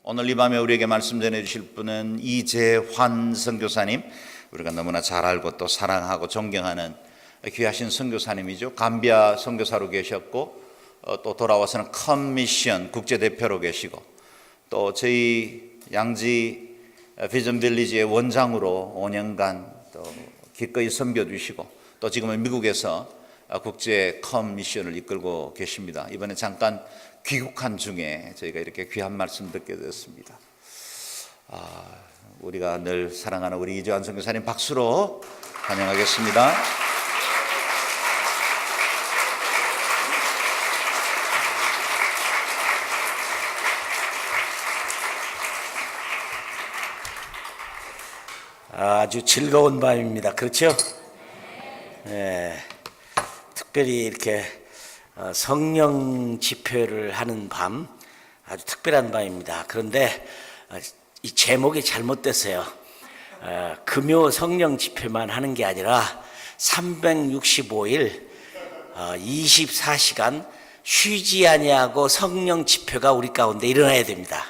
오늘 이 밤에 우리에게 말씀 전해주실 분은 이재환 선교사님, 우리가 너무나 잘 알고 또 사랑하고 존경하는 귀하신 선교사님이죠. 감비아 선교사로 계셨고 또 돌아와서는 컴미션 국제대표로 계시고 또 저희 양지 비전 빌리지의 원장으로 5년간 또 기꺼이 섬겨주시고 또 지금은 미국에서 국제 컴미션을 이끌고 계십니다. 이번에 잠깐 귀국한 중에 저희가 이렇게 귀한 말씀 듣게 됐습니다. 우리가 늘 사랑하는 우리 이재환 선교사님 박수로 환영하겠습니다. 아주 즐거운 밤입니다. 그렇죠? 네. 특별히 이렇게 성령 집회를 하는 밤, 아주 특별한 밤입니다. 그런데 이 제목이 잘못됐어요. 금요 성령 집회만 하는 게 아니라 365일 24시간 쉬지 아니하고 성령 집회가 우리 가운데 일어나야 됩니다.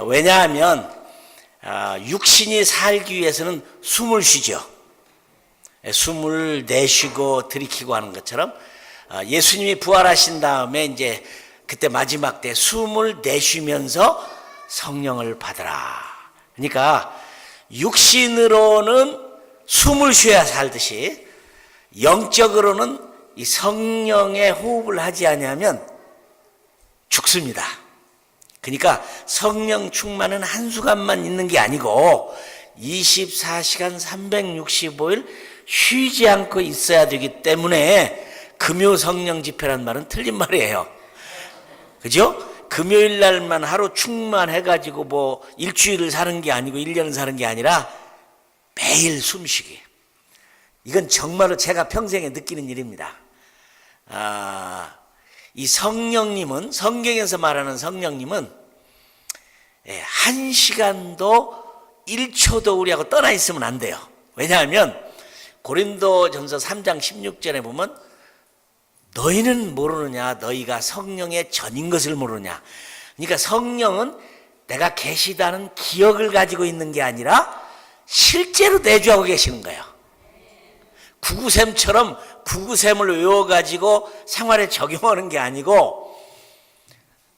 왜냐하면 육신이 살기 위해서는 숨을 쉬죠. 숨을 내쉬고 들이키고 하는 것처럼 예수님이 부활하신 다음에 이제 그때 마지막 때 숨을 내쉬면서 성령을 받으라. 그러니까 육신으로는 숨을 쉬어야 살듯이 영적으로는 이 성령의 호흡을 하지 아니하면 죽습니다. 그러니까 성령 충만은 한순간만 있는 게 아니고 24시간 365일 쉬지 않고 있어야 되기 때문에 금요 성령 집회란 말은 틀린 말이에요. 그죠? 금요일 날만 하루 충만해가지고 뭐 일주일을 사는 게 아니고 1년을 사는 게 아니라 매일 숨쉬기. 이건 정말로 제가 평생에 느끼는 일입니다. 이 성령님은, 성경에서 말하는 성령님은 1시간도 1초도 우리하고 떠나 있으면 안 돼요. 왜냐하면 고린도전서 3장 16절에 보면 너희는 모르느냐, 너희가 성령의 전인 것을 모르느냐. 그러니까 성령은 내가 계시다는 기억을 가지고 있는 게 아니라 실제로 내주하고 계시는 거예요. 구구셈처럼 구구셈을 외워가지고 생활에 적용하는 게 아니고,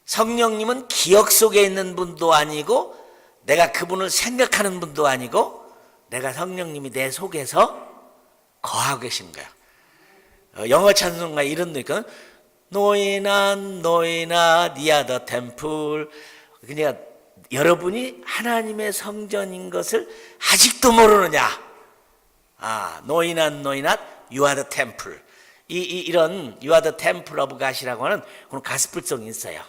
성령님은 기억 속에 있는 분도 아니고 내가 그분을 생각하는 분도 아니고 내가 성령님이 내 속에서 거하고 계신 거예요. 영어 찬송가 이런 데 있거든. 너희나 니아 더 템플. 그러니까 여러분이 하나님의 성전인 것을 아직도 모르느냐. 너희나 you are the temple. 이런 you are the temple of God이라고 하는 그런 가스펠송이 있어요.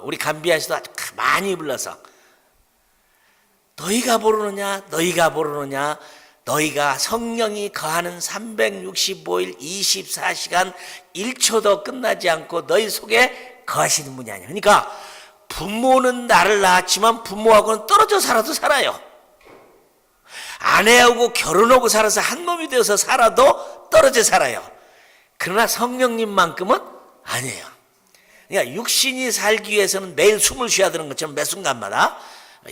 우리 감비아시도 아주 많이 불러서 너희가 모르느냐, 너희가 성령이 거하는 365일 24시간 1초도 끝나지 않고 너희 속에 거하시는 분이 아니야. 그러니까 부모는 나를 낳았지만 부모하고는 떨어져 살아도 살아요. 아내하고 결혼하고 살아서 한 몸이 되어서 살아도 떨어져 살아요. 그러나 성령님만큼은 아니에요. 그러니까 육신이 살기 위해서는 매일 숨을 쉬어야 되는 것처럼 매 순간마다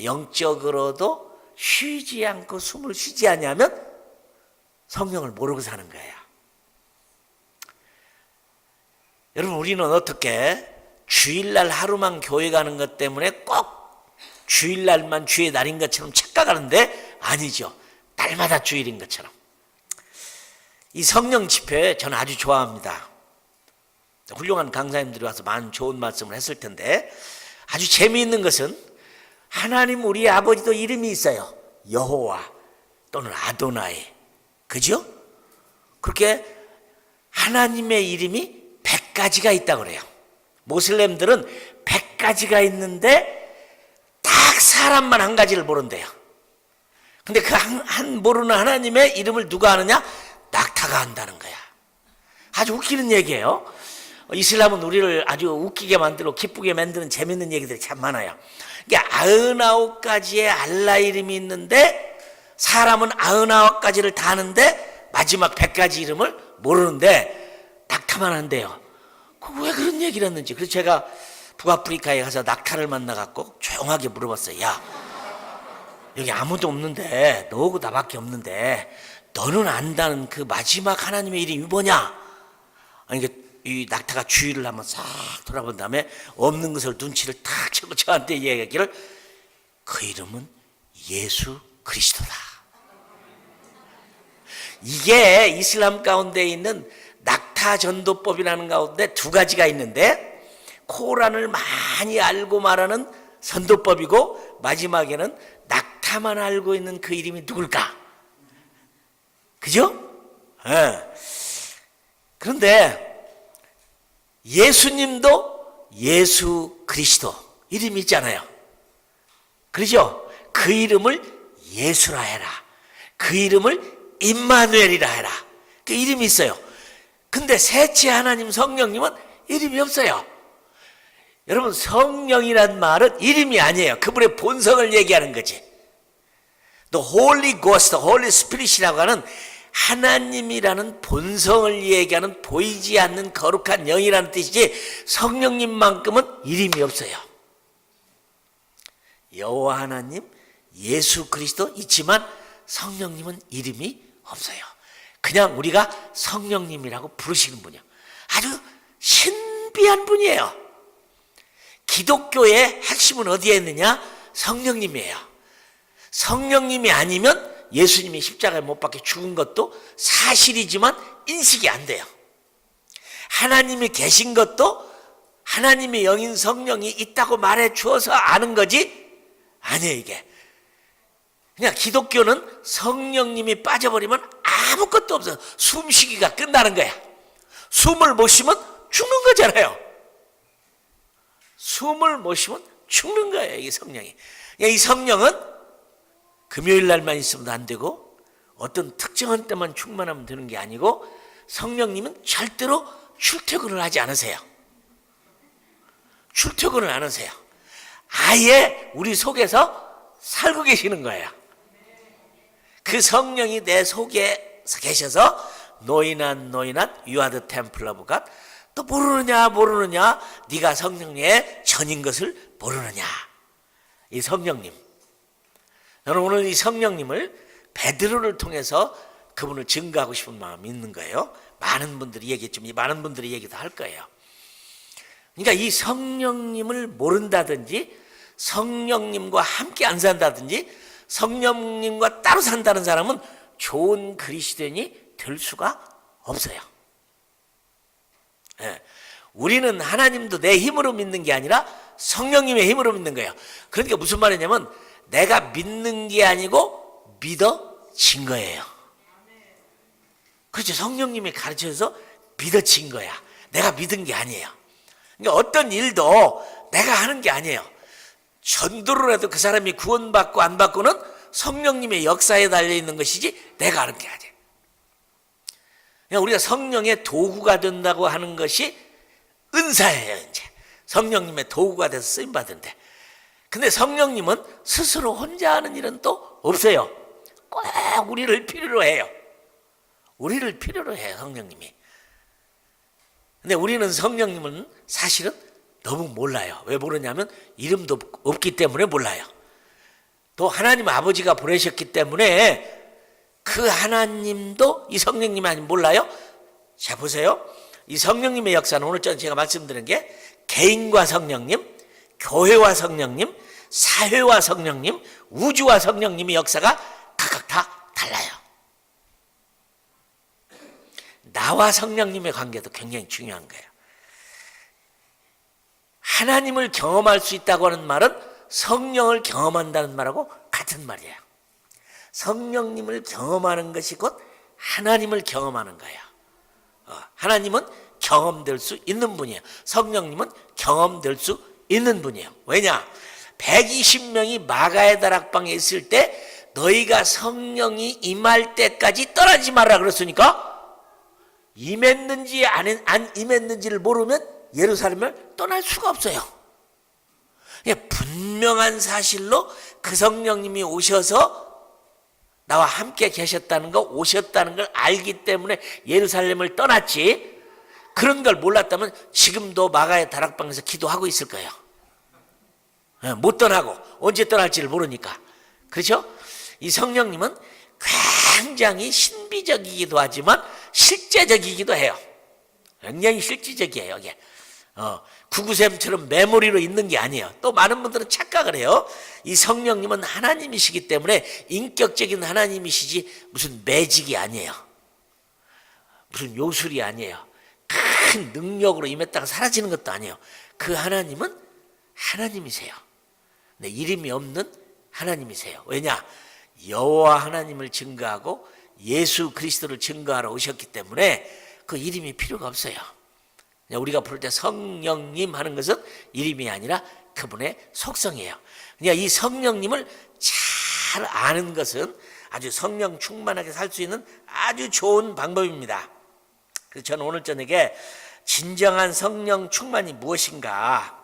영적으로도 쉬지 않고 숨을 쉬지 않으면 성령을 모르고 사는 거예요. 여러분, 우리는 어떻게 주일날 하루만 교회 가는 것 때문에 꼭 주일날만 주의 날인 것처럼 착각하는데 아니죠. 날마다 주일인 것처럼. 이 성령 집회 저는 아주 좋아합니다. 훌륭한 강사님들이 와서 많은 좋은 말씀을 했을 텐데, 아주 재미있는 것은 하나님 우리 아버지도 이름이 있어요. 여호와 또는 아도나이. 그죠? 그렇게 하나님의 이름이 100가지가 있다고 그래요. 모슬렘들은 100가지가 있는데 딱 사람만 한 가지를 모른대요. 근데 그 한 모르는 하나님의 이름을 누가 아느냐? 낙타가 안다는 거야. 아주 웃기는 얘기예요. 이슬람은 우리를 아주 웃기게 만들고 기쁘게 만드는 재밌는 얘기들이 참 많아요. 이게 99가지의 알라 이름이 있는데 사람은 99가지를 다 아는데 마지막 100가지 이름을 모르는데 낙타만 한대요. 왜 그런 얘기를 했는지. 그래서 제가 북아프리카에 가서 낙타를 만나갖고 조용하게 물어봤어요. 야, 여기 아무도 없는데 너하고 나밖에 없는데 너는 안다는 그 마지막 하나님의 이름이 뭐냐? 아니, 이 낙타가 주위를 한번 싹 돌아본 다음에 없는 것을 눈치를 탁 채고 저한테 얘기하기를 그 이름은 예수 그리스도다. 이게 이슬람 가운데 있는 낙타 전도법이라는 가운데 두 가지가 있는데 코란을 많이 알고 말하는 선도법이고 마지막에는 낙타만 알고 있는 그 이름이 누굴까? 그죠? 그런데 예수님도 예수 그리스도 이름이 있잖아요. 그렇죠? 그 이름을 예수라 해라. 그 이름을 임마누엘이라 해라. 그 이름이 있어요. 근데 셋째 하나님 성령님은 이름이 없어요. 여러분, 성령이란 말은 이름이 아니에요. 그분의 본성을 얘기하는 거지. The Holy Ghost, Holy Spirit이라고 하는 하나님이라는 본성을 얘기하는 보이지 않는 거룩한 영이라는 뜻이지 성령님만큼은 이름이 없어요. 여호와 하나님, 예수 그리스도 있지만 성령님은 이름이 없어요. 그냥 우리가 성령님이라고 부르시는 분이요. 아주 신비한 분이에요. 기독교의 핵심은 어디에 있느냐? 성령님이에요. 성령님이 아니면 예수님이 십자가에 못 박혀 죽은 것도 사실이지만 인식이 안 돼요. 하나님이 계신 것도 하나님의 영인 성령이 있다고 말해 주어서 아는 거지 아니에요. 이게 그냥 기독교는 성령님이 빠져버리면 아무것도 없어요. 숨쉬기가 끝나는 거야. 숨을 못 쉬면 죽는 거잖아요. 숨을 못 쉬면 죽는 거예요. 이 성령이. 이 성령은 금요일 날만 있으면 안 되고 어떤 특정한 때만 충만하면 되는 게 아니고 성령님은 절대로 출퇴근을 하지 않으세요. 출퇴근을 안 하세요. 아예 우리 속에서 살고 계시는 거예요. 그 성령이 내 속에서 계셔서 노인한 you are the temple of God. 또 모르느냐 네가 성령의 전인 것을 모르느냐. 이 성령님, 저는 오늘 이 성령님을 베드로를 통해서 그분을 증거하고 싶은 마음이 있는 거예요. 많은 분들이 얘기했지만 많은 분들이 얘기도 할 거예요. 그러니까 이 성령님을 모른다든지 성령님과 함께 안 산다든지 성령님과 따로 산다는 사람은 좋은 그리스도인이 될 수가 없어요. 우리는 하나님도 내 힘으로 믿는 게 아니라 성령님의 힘으로 믿는 거예요. 그러니까 무슨 말이냐면 내가 믿는 게 아니고 믿어진 거예요. 그렇죠. 성령님이 가르쳐서 믿어진 거야. 내가 믿은 게 아니에요. 그러니까 어떤 일도 내가 하는 게 아니에요. 전도를 해도 그 사람이 구원받고 안 받고는 성령님의 역사에 달려있는 것이지 내가 하는 게 아니에요. 그냥 우리가 성령의 도구가 된다고 하는 것이 은사예요. 이제 성령님의 도구가 돼서 쓰임받은데, 근데 성령님은 스스로 혼자 하는 일은 또 없어요. 꼭 우리를 필요로 해요. 우리를 필요로 해요, 성령님이. 근데 우리는 성령님은 사실은 너무 몰라요. 왜 모르냐면 이름도 없기 때문에 몰라요. 또 하나님 아버지가 보내셨기 때문에 그 하나님도 이 성령님이 아니면 몰라요. 자, 보세요. 이 성령님의 역사는 오늘 제가 말씀드린 게 개인과 성령님, 교회와 성령님, 사회와 성령님, 우주와 성령님의 역사가 각각 다 달라요. 나와 성령님의 관계도 굉장히 중요한 거예요. 하나님을 경험할 수 있다고 하는 말은 성령을 경험한다는 말하고 같은 말이에요. 성령님을 경험하는 것이 곧 하나님을 경험하는 거예요. 하나님은 경험될 수 있는 분이에요. 성령님은 경험될 수 있는 분이에요. 왜냐? 120명이 마가의 다락방에 있을 때 너희가 성령이 임할 때까지 떠나지 말라 그랬으니까 임했는지 안 임했는지를 모르면 예루살렘을 떠날 수가 없어요. 분명한 사실로 그 성령님이 오셔서 나와 함께 계셨다는 거, 오셨다는 걸 알기 때문에 예루살렘을 떠났지, 그런 걸 몰랐다면 지금도 마가의 다락방에서 기도하고 있을 거예요. 못 떠나고 언제 떠날지를 모르니까. 그렇죠? 이 성령님은 굉장히 신비적이기도 하지만 실제적이기도 해요. 굉장히 실질적이에요. 이게 구구셈처럼 메모리로 있는 게 아니에요. 또 많은 분들은 착각을 해요. 이 성령님은 하나님이시기 때문에 인격적인 하나님이시지 무슨 매직이 아니에요. 무슨 요술이 아니에요. 큰 능력으로 임했다가 사라지는 것도 아니에요. 그 하나님은 하나님이세요. 네, 이름이 없는 하나님이세요. 왜냐? 여호와 하나님을 증거하고 예수 그리스도를 증거하러 오셨기 때문에 그 이름이 필요가 없어요. 우리가 부를 때 성령님 하는 것은 이름이 아니라 그분의 속성이에요. 그러니까 이 성령님을 잘 아는 것은 아주 성령 충만하게 살 수 있는 아주 좋은 방법입니다. 그래서 저는 오늘 저녁에 진정한 성령 충만이 무엇인가,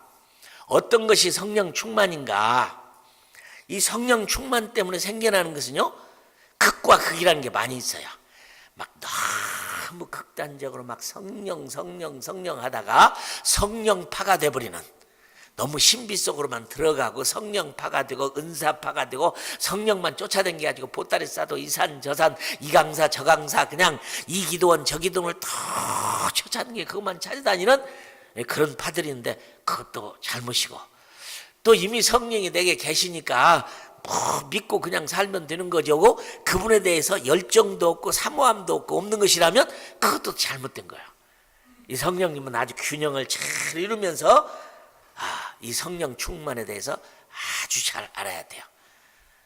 어떤 것이 성령 충만인가, 이 성령 충만 때문에 생겨나는 것은요, 극과 극이라는 게 많이 있어요. 막 너무 극단적으로 막 성령 하다가 성령파가 돼버리는, 너무 신비 속으로만 들어가고 성령파가 되고 은사파가 되고 성령만 쫓아다니가지고 보따리 싸도 이 산 저 산 이 강사 저 강사 그냥 이 기도원 저 기도원을 더 쫓아다니게 그것만 찾아다니는 그런 파들이 있는데 그것도 잘못이고, 또 이미 성령이 내게 계시니까 뭐 믿고 그냥 살면 되는 거죠. 그분에 대해서 열정도 없고 사모함도 없고 없는 것이라면 그것도 잘못된 거예요. 이 성령님은 아주 균형을 잘 이루면서 이 성령 충만에 대해서 아주 잘 알아야 돼요.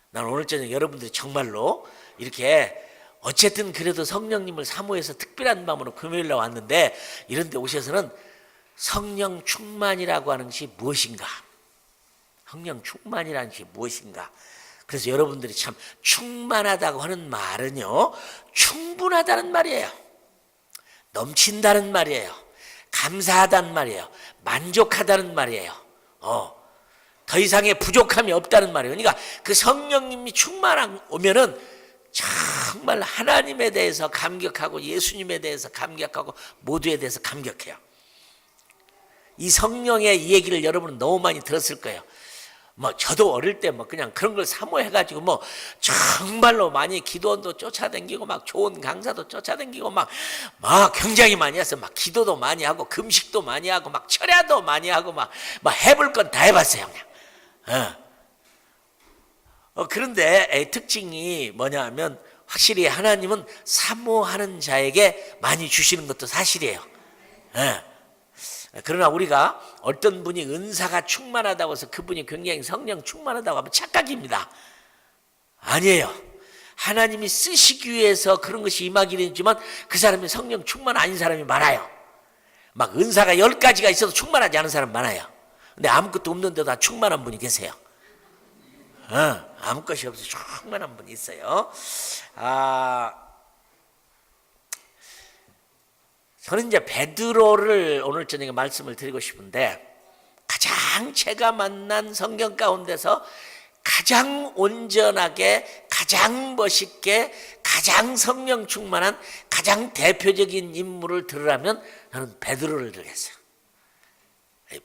난 오늘 저녁 여러분들이 정말로 이렇게 어쨌든 그래도 성령님을 사모해서 특별한 마음으로 금요일날 왔는데 이런 데 오셔서는 성령 충만이라고 하는 것이 무엇인가, 성령 충만이라는 것이 무엇인가. 그래서 여러분들이 참 충만하다고 하는 말은요, 충분하다는 말이에요. 넘친다는 말이에요. 감사하다는 말이에요. 만족하다는 말이에요. 더 이상의 부족함이 없다는 말이에요. 그러니까 그 성령님이 충만하면은 정말 하나님에 대해서 감격하고 예수님에 대해서 감격하고 모두에 대해서 감격해요. 이 성령의 이 얘기를 여러분은 너무 많이 들었을 거예요. 뭐 저도 어릴 때 뭐 그냥 그런 걸 사모해가지고 뭐 정말로 많이 기도원도 쫓아다니고 막 좋은 강사도 쫓아다니고 막 굉장히 많이 했어요. 막 기도도 많이 하고 금식도 많이 하고 막 철야도 많이 하고 막 해볼 건 다 해봤어요 그냥. 그런데 특징이 뭐냐 하면 확실히 하나님은 사모하는 자에게 많이 주시는 것도 사실이에요. 그러나 우리가 어떤 분이 은사가 충만하다고 해서 그분이 굉장히 성령 충만하다고 하면 착각입니다. 아니에요. 하나님이 쓰시기 위해서 그런 것이 임하기는 했지만 그 사람이 성령 충만 아닌 사람이 많아요. 막 은사가 10가지가 있어도 충만하지 않은 사람 많아요. 근데 아무것도 없는데도 다 충만한 분이 계세요. 아무 것이 없어 충만한 분이 있어요. 저는 이제 베드로를 오늘 저녁에 말씀을 드리고 싶은데, 가장 제가 만난 성경 가운데서 가장 온전하게, 가장 멋있게, 가장 성령 충만한 가장 대표적인 인물을 들으라면 저는 베드로를 들겠어요.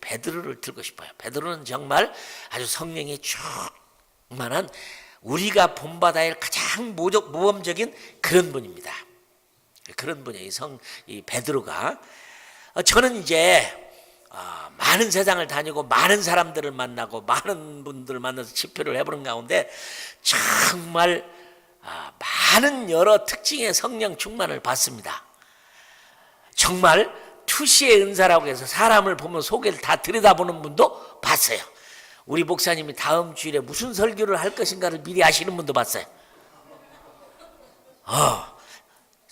베드로를 들고 싶어요. 베드로는 정말 아주 성령이 충만한, 우리가 본받아야 할 가장 모범적인 그런 분입니다. 그런 분이에요. 이 베드로가. 저는 이제 많은 세상을 다니고 많은 사람들을 만나고 많은 분들을 만나서 집회를 해보는 가운데 정말 많은 여러 특징의 성령 충만을 받습니다. 정말 투시의 은사라고 해서 사람을 보면 속을 다 들여다보는 분도 봤어요. 우리 목사님이 다음 주일에 무슨 설교를 할 것인가를 미리 아시는 분도 봤어요.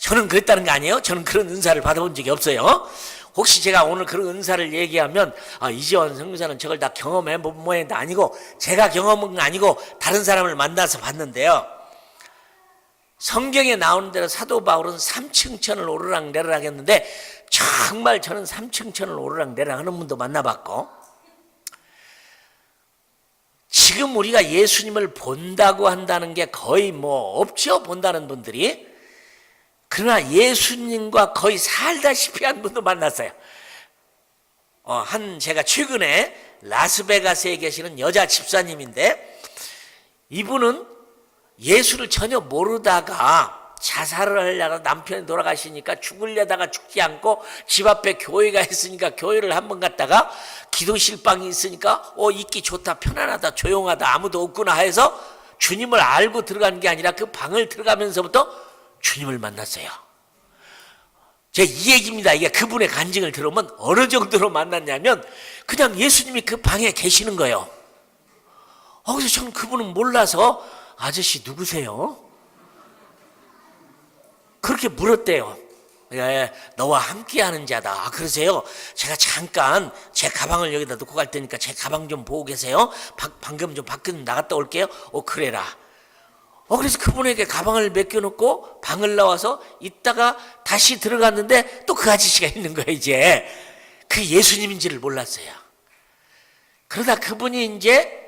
저는 그랬다는 거 아니에요? 저는 그런 은사를 받아본 적이 없어요. 혹시 제가 오늘 그런 은사를 얘기하면 이지원 선교사는 저걸 다 경험해 본 모양도 아니고 제가 경험한 건 아니고 다른 사람을 만나서 봤는데요. 성경에 나오는 대로 사도 바울은 3층천을 오르락내리락 했는데 정말 저는 3층천을 오르락내리락 하는 분도 만나봤고, 지금 우리가 예수님을 본다고 한다는 게 거의 뭐 없죠. 본다는 분들이. 그러나 예수님과 거의 살다시피 한 분도 만났어요. 제가 최근에 라스베가스에 계시는 여자 집사님인데, 이분은 예수를 전혀 모르다가 자살을 하려다 남편이 돌아가시니까 죽으려다가 죽지 않고 집 앞에 교회가 있으니까 교회를 한번 갔다가 기도실 방이 있으니까 있기 좋다, 편안하다, 조용하다, 아무도 없구나 해서 주님을 알고 들어간 게 아니라 그 방을 들어가면서부터 주님을 만났어요. 제 이 얘기입니다. 이게 그분의 간증을 들으면 어느 정도로 만났냐면 그냥 예수님이 그 방에 계시는 거예요. 그래서 저는 그분은 몰라서 아저씨 누구세요? 그렇게 물었대요. 예, 너와 함께하는 자다. 그러세요? 제가 잠깐 제 가방을 여기다 놓고 갈 테니까 제 가방 좀 보고 계세요. 방금 좀 밖에 나갔다 올게요. 그래라. 그래서 그분에게 가방을 맡겨놓고 방을 나와서 있다가 다시 들어갔는데 또 그 아저씨가 있는 거예요. 이제 그 예수님인지를 몰랐어요. 그러다 그분이 이제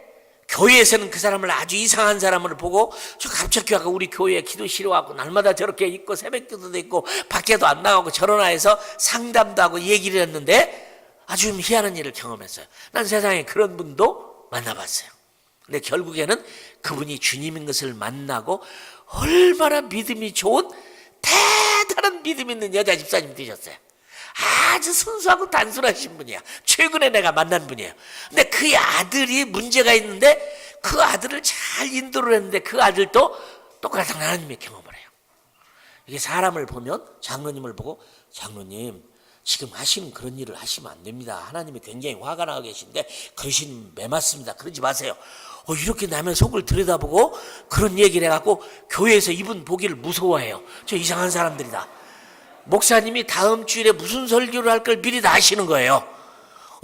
교회에서는 그 사람을 아주 이상한 사람을 보고 저 갑자기 와서 우리 교회에 기도실에 와서 날마다 저렇게 있고 새벽기도도 있고 밖에도 안 나가고 저러나 해서 상담도 하고 얘기를 했는데 아주 희한한 일을 경험했어요. 난 세상에 그런 분도 만나봤어요. 근데 결국에는 그분이 주님인 것을 만나고 얼마나 믿음이 좋은 대단한 믿음 있는 여자 집사님 되셨어요. 아주 순수하고 단순하신 분이야. 최근에 내가 만난 분이에요. 근데 그 아들이 문제가 있는데 그 아들을 잘 인도를 했는데 그 아들도 똑같은 하나님의 경험을 해요. 이게 사람을 보면 장로님을 보고 장로님 지금 하시는 그런 일을 하시면 안 됩니다. 하나님이 굉장히 화가 나고 계신데 그러시면 매맞습니다. 그러지 마세요. 이렇게 남의 속을 들여다보고 그런 얘기를 해갖고 교회에서 이분 보기를 무서워해요. 저 이상한 사람들이다. 목사님이 다음 주일에 무슨 설교를 할 걸 미리 다 아시는 거예요.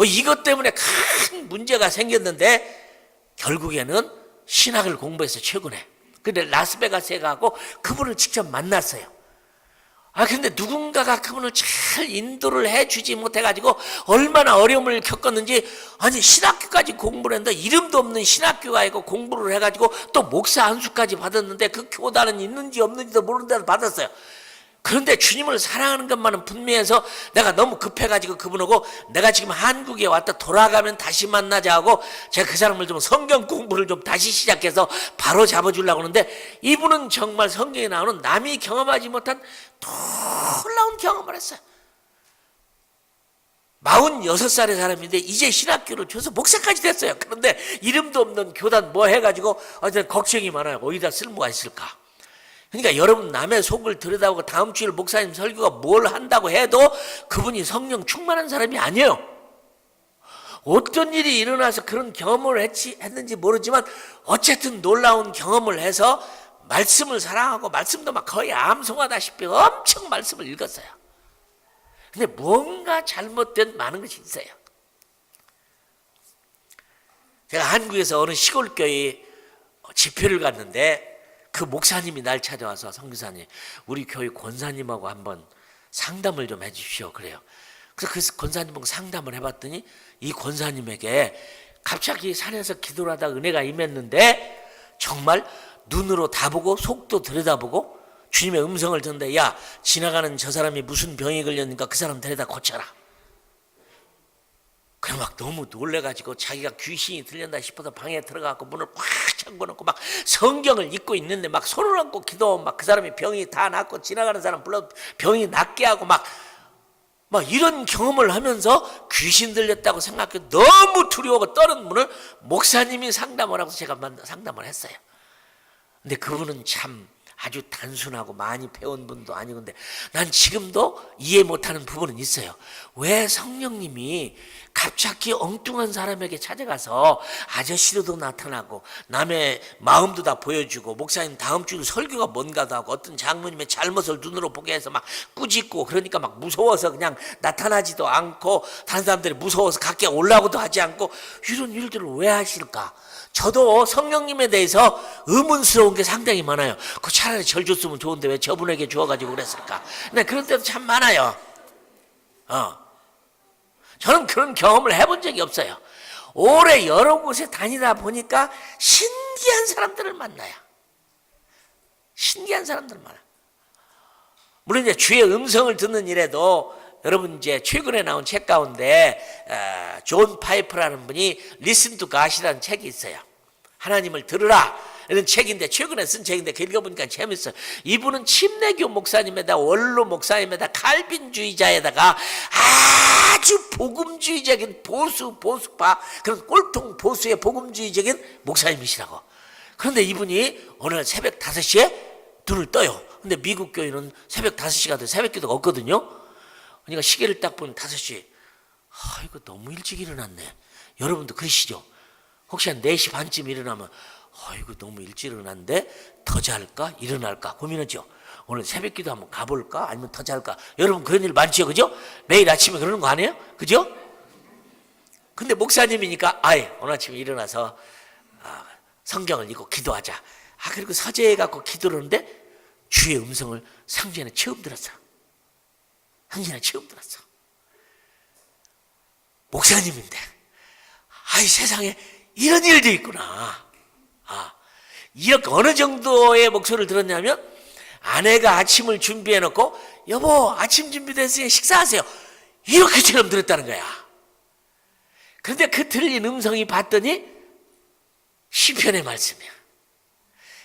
이것 때문에 큰 문제가 생겼는데 결국에는 신학을 공부해서 최근에 근데 라스베가스에 가고 그분을 직접 만났어요. 근데 누군가가 그분을 잘 인도를 해주지 못해가지고 얼마나 어려움을 겪었는지 신학교까지 공부를 했는데 이름도 없는 신학교가 있고 공부를 해가지고 또 목사 안수까지 받았는데 그 교단은 있는지 없는지도 모르는 데도 받았어요. 그런데 주님을 사랑하는 것만은 분명해서 내가 너무 급해가지고 그분하고 내가 지금 한국에 왔다 돌아가면 다시 만나자 하고 제가 그 사람을 좀 성경 공부를 좀 다시 시작해서 바로 잡아주려고 하는데 이분은 정말 성경에 나오는 남이 경험하지 못한 놀라운 경험을 했어요. 46살의 사람인데 이제 신학교를 줘서 목사까지 됐어요. 그런데 이름도 없는 교단 뭐 해가지고 걱정이 많아요. 어디다 쓸모가 있을까? 그러니까 여러분 남의 속을 들여다보고 다음 주일 목사님 설교가 뭘 한다고 해도 그분이 성령 충만한 사람이 아니에요. 어떤 일이 일어나서 그런 경험을 했는지 모르지만 어쨌든 놀라운 경험을 해서 말씀을 사랑하고 말씀도 막 거의 암송하다시피 엄청 말씀을 읽었어요. 근데 뭔가 잘못된 많은 것이 있어요. 제가 한국에서 어느 시골 교회에 집회를 갔는데 그 목사님이 날 찾아와서 선교사님 우리 교회 권사님하고 한번 상담을 좀 해주십시오 그래요. 그래서 그 권사님하고 상담을 해봤더니 이 권사님에게 갑자기 산에서 기도를 하다 은혜가 임했는데 정말 눈으로 다 보고 속도 들여다보고 주님의 음성을 듣는데 야 지나가는 저 사람이 무슨 병이 걸렸는가 그 사람 데려다 고쳐라. 그래 막 너무 놀래가지고 자기가 귀신이 들렸나 싶어서 방에 들어가고 문을 꽉 잠궈놓고 막 성경을 읽고 있는데 막 손을 얹고 기도하면 막 그 사람이 병이 다 낫고 지나가는 사람 불러 병이 낫게 하고 막 이런 경험을 하면서 귀신 들렸다고 생각해 너무 두려워하고 떠는 분을 목사님이 상담을 하고 제가 상담을 했어요. 근데 그분은 참 아주 단순하고 많이 배운 분도 아니고 근데 난 지금도 이해 못하는 부분은 있어요. 왜 성령님이 갑자기 엉뚱한 사람에게 찾아가서 아저씨로도 나타나고 남의 마음도 다 보여주고 목사님 다음 주 설교가 뭔가도 하고 어떤 장로님의 잘못을 눈으로 보게 해서 막 꾸짖고 그러니까 막 무서워서 그냥 나타나지도 않고 다른 사람들이 무서워서 가까이 올라오고도 하지 않고 이런 일들을 왜 하실까? 저도 성령님에 대해서 의문스러운 게 상당히 많아요. 그 차라리 절 줬으면 좋은데 왜 저분에게 주어가지고 그랬을까? 근데 그런 때도 참 많아요. 저는 그런 경험을 해본 적이 없어요. 오래 여러 곳에 다니다 보니까 신기한 사람들을 만나요. 신기한 사람들을 만나요. 물론 이제 주의 음성을 듣는 일에도 여러분 이제 최근에 나온 책 가운데 존 파이프라는 분이 Listen to God이라는 책이 있어요. 하나님을 들으라 이런 책인데 최근에 쓴 책인데 그 읽어보니까 재밌어요. 이분은 침례교 목사님에다 원로 목사님에다 칼빈주의자에다가 아주 복음주의적인 보수파 그런 꼴통 보수의 복음주의적인 목사님이시라고. 그런데 이분이 오늘 새벽 5시에 눈을 떠요. 근데 미국 교회는 새벽 5시가 돼 새벽 기도가 없거든요. 그러니까 시계를 딱 보면 5시. 이거 너무 일찍 일어났네. 여러분도 그러시죠? 혹시 한 4시 반쯤 일어나면 이거 너무 일찍 일어났는데 더 잘까? 일어날까? 고민하죠. 오늘 새벽 기도 한번 가볼까? 아니면 더 잘까? 여러분 그런 일 많죠? 그죠? 매일 아침에 그러는 거 아니에요? 그죠? 근데 목사님이니까 오늘 아침에 일어나서 성경을 읽고 기도하자. 그리고 서재에 갖고 기도를 하는데 주의 음성을 상전에 처음 들었어. 상전에 처음 들었어. 목사님인데 세상에 이런 일도 있구나. 이렇게 어느 정도의 목소리를 들었냐면 아내가 아침을 준비해 놓고 여보 아침 준비됐으니 식사하세요. 이렇게처럼 들었다는 거야. 그런데 그 들린 음성이 봤더니 시편의 말씀이야.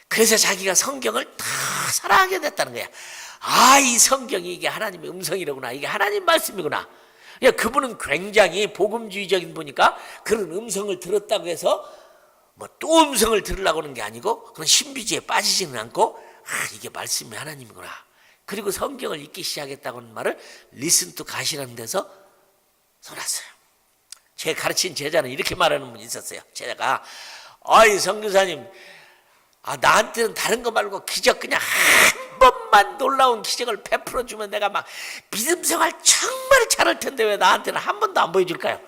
그래서 자기가 성경을 다 사랑하게 됐다는 거야. 이 성경이 이게 하나님의 음성이로구나. 이게 하나님 말씀이구나. 그분은 굉장히 복음주의적인 분이니까 그런 음성을 들었다고 해서 또 음성을 들으려고 하는 게 아니고 그런 신비주의에 빠지지는 않고 이게 말씀이 하나님이구나. 그리고 성경을 읽기 시작했다고 하는 말을 Listen to God이라는 데서 써놨어요. 제 가르친 제자는 이렇게 말하는 분이 있었어요. 제자가 선교사님 나한테는 다른 거 말고 기적 그냥 한 번만 놀라운 기적을 베풀어주면 내가 막 믿음 생활 정말 잘할 텐데 왜 나한테는 한 번도 안 보여줄까요?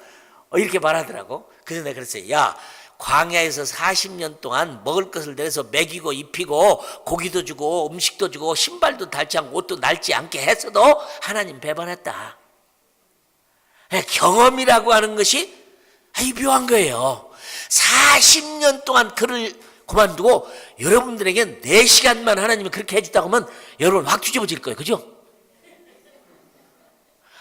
이렇게 말하더라고. 그래서 내가 그랬어요. 광야에서 40년 동안 먹을 것을 내서 먹이고 입히고 고기도 주고 음식도 주고 신발도 닳지 않고 옷도 낡지 않게 했어도 하나님 배반했다. 경험이라고 하는 것이 묘한 거예요. 40년 동안 그를 그만두고 여러분들에게 4시간만 하나님이 그렇게 해줬다고 하면 여러분 확 뒤집어질 거예요. 그죠?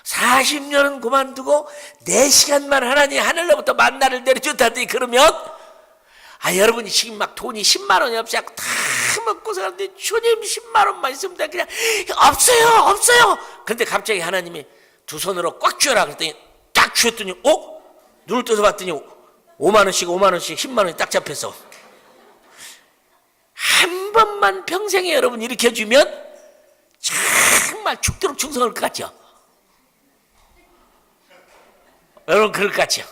40년은 그만두고 4시간만 하나님 하늘로부터 만나를 내려줬다더니 그러면 여러분이 지금 막 돈이 10만 원이 없이 다 먹고 사는데 주님 10만 원만 있으면 돼. 그냥 없어요. 그런데 갑자기 하나님이 두 손으로 꽉 쥐어라 그랬더니 딱 쥐었더니 눈을 떠서 봤더니 5만 원씩 10만 원이 딱 잡혔어. 한 번만 평생에 여러분 일으켜주면 정말 죽도록 충성할 것 같죠? 여러분 그럴 것 같죠?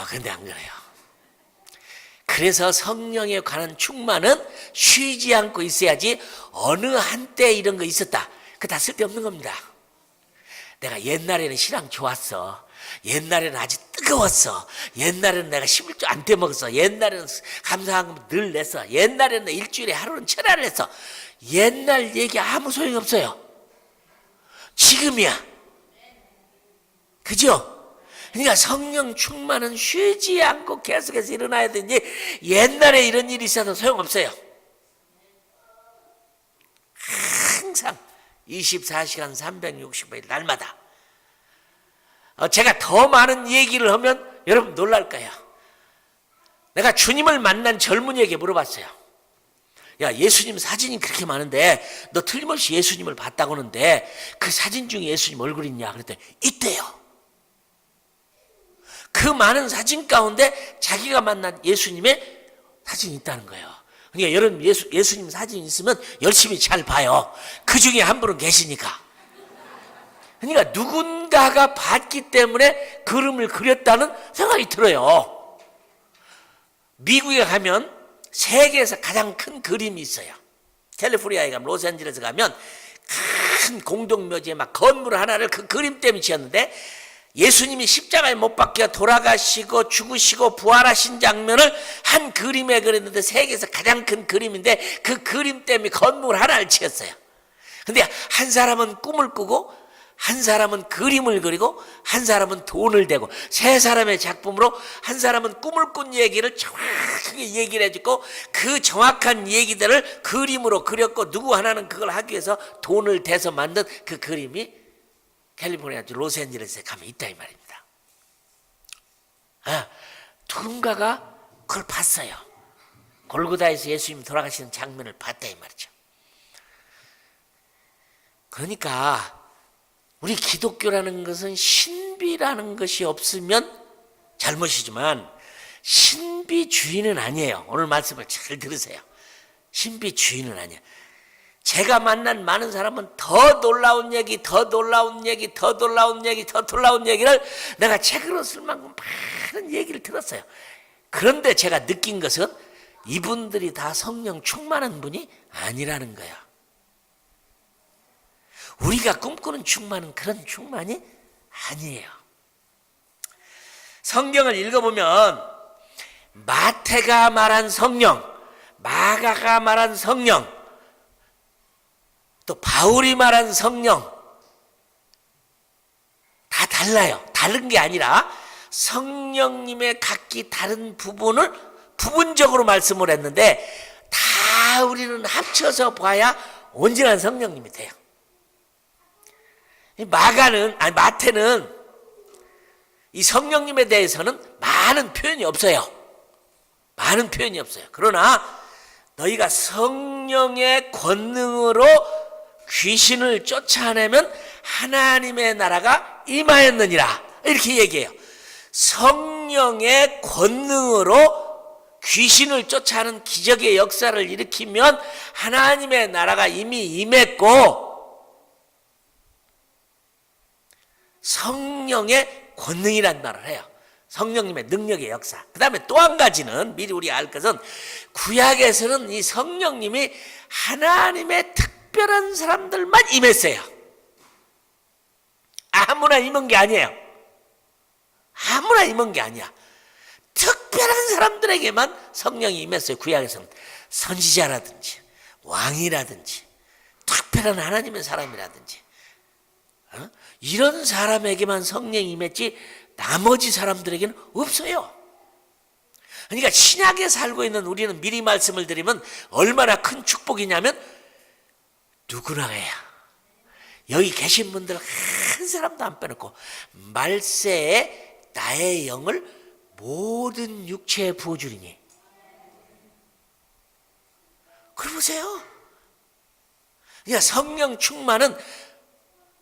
근데 안 그래요. 그래서 성령에 관한 충만은 쉬지 않고 있어야지 어느 한때 이런 거 있었다. 그거 다 쓸데없는 겁니다. 내가 옛날에는 신앙 좋았어. 옛날에는 아주 뜨거웠어. 옛날에는 내가 11조 안 떼먹었어. 옛날에는 감사한 거 늘 냈어. 옛날에는 일주일에 하루는 철야를 했어. 옛날 얘기 아무 소용이 없어요. 지금이야. 그죠? 그러니까 성령 충만은 쉬지 않고 계속해서 일어나야 되는지 옛날에 이런 일이 있어도 소용없어요. 항상 24시간 365일 날마다. 제가 더 많은 얘기를 하면 여러분 놀랄 거예요. 내가 주님을 만난 젊은이에게 물어봤어요. 예수님 사진이 그렇게 많은데 너 틀림없이 예수님을 봤다고 하는데 그 사진 중에 예수님 얼굴 있냐? 그랬더니 있대요. 그 많은 사진 가운데 자기가 만난 예수님의 사진이 있다는 거예요. 그러니까 여러분 예수님 사진이 있으면 열심히 잘 봐요. 그 중에 한 분은 계시니까. 그러니까 누군가가 봤기 때문에 그림을 그렸다는 생각이 들어요. 미국에 가면 세계에서 가장 큰 그림이 있어요. 캘리포니아에 가면 로스앤젤레스 가면 큰 공동묘지에 막 건물 하나를 그 그림 때문에 지었는데 예수님이 십자가에 못 박혀 돌아가시고 죽으시고 부활하신 장면을 한 그림에 그렸는데 세계에서 가장 큰 그림인데 그 그림 때문에 건물 하나를 지었어요. 근데 한 사람은 꿈을 꾸고 한 사람은 그림을 그리고 한 사람은 돈을 대고 세 사람의 작품으로 한 사람은 꿈을 꾼 얘기를 정확하게 얘기를 해주고 그 정확한 얘기들을 그림으로 그렸고 누구 하나는 그걸 하기 위해서 돈을 대서 만든 그 그림이 캘리포니아 주 로스앤젤레스에 가면 있다 이 말입니다. 누군가가 그걸 봤어요. 골고다에서 예수님이 돌아가시는 장면을 봤다 이 말이죠. 그러니까 우리 기독교라는 것은 신비라는 것이 없으면 잘못이지만 신비주의는 아니에요. 오늘 말씀을 잘 들으세요. 신비주의는 아니에요. 제가 만난 많은 사람은 더 놀라운 얘기, 더 놀라운 얘기, 더 놀라운 얘기, 더 놀라운 얘기를 내가 책으로 쓸 만큼 많은 얘기를 들었어요. 그런데 제가 느낀 것은 이분들이 다 성령 충만한 분이 아니라는 거예요. 우리가 꿈꾸는 충만은 그런 충만이 아니에요. 성경을 읽어보면 마태가 말한 성령, 마가가 말한 성령, 또 바울이 말한 성령 다 달라요. 다른 게 아니라 성령님의 각기 다른 부분을 부분적으로 말씀을 했는데 다 우리는 합쳐서 봐야 온전한 성령님이 돼요. 마태는 이 성령님에 대해서는 많은 표현이 없어요. 많은 표현이 없어요. 그러나 너희가 성령의 권능으로 귀신을 쫓아내면 하나님의 나라가 임하였느니라 이렇게 얘기해요. 성령의 권능으로 귀신을 쫓아내는 기적의 역사를 일으키면 하나님의 나라가 이미 임했고 성령의 권능이란 말을 해요. 성령님의 능력의 역사. 그 다음에 또 한 가지는 미리 우리가 알 것은 구약에서는 이 성령님이 하나님의 특별한 사람들만 임했어요. 아무나 임한 게 아니에요. 아무나 임한 게 아니야. 특별한 사람들에게만 성령이 임했어요. 구약에서는 선지자라든지 왕이라든지 특별한 하나님의 사람이라든지 이런 사람에게만 성령이 임했지 나머지 사람들에게는 없어요. 그러니까 신약에 살고 있는 우리는 미리 말씀을 드리면 얼마나 큰 축복이냐면 누구나 해야 여기 계신 분들 한 사람도 안 빼놓고 말세에 나의 영을 모든 육체에 부어주리니. 그걸 보세요. 그러니까 성령 충만은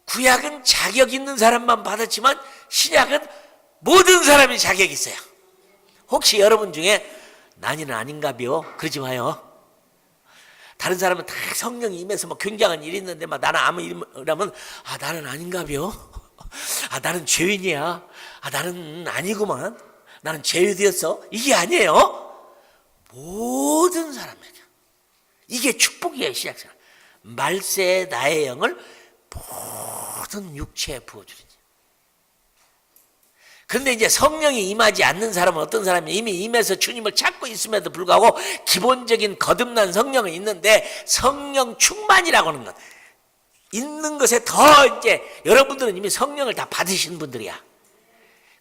구약은 자격 있는 사람만 받았지만 신약은 모든 사람이 자격이 있어요. 혹시 여러분 중에 난이는 아닌가비요? 그러지 마요. 다른 사람은 다 성령이 임해서 뭐 굉장한 일이 있는데 막 나는 아무 일이라면 나는 아닌가비요? 나는 죄인이야. 나는 아니구만. 나는 제외되었어. 이게 아니에요. 모든 사람에게. 이게 축복이에요. 신약처럼. 말세에 나의 영을 모든 육체에 부어주리니. 그런데 이제 성령이 임하지 않는 사람은 어떤 사람이 이미 임해서 주님을 찾고 있음에도 불구하고 기본적인 거듭난 성령은 있는데 성령 충만이라고 하는 것 있는 것에 더 이제 여러분들은 이미 성령을 다 받으신 분들이야.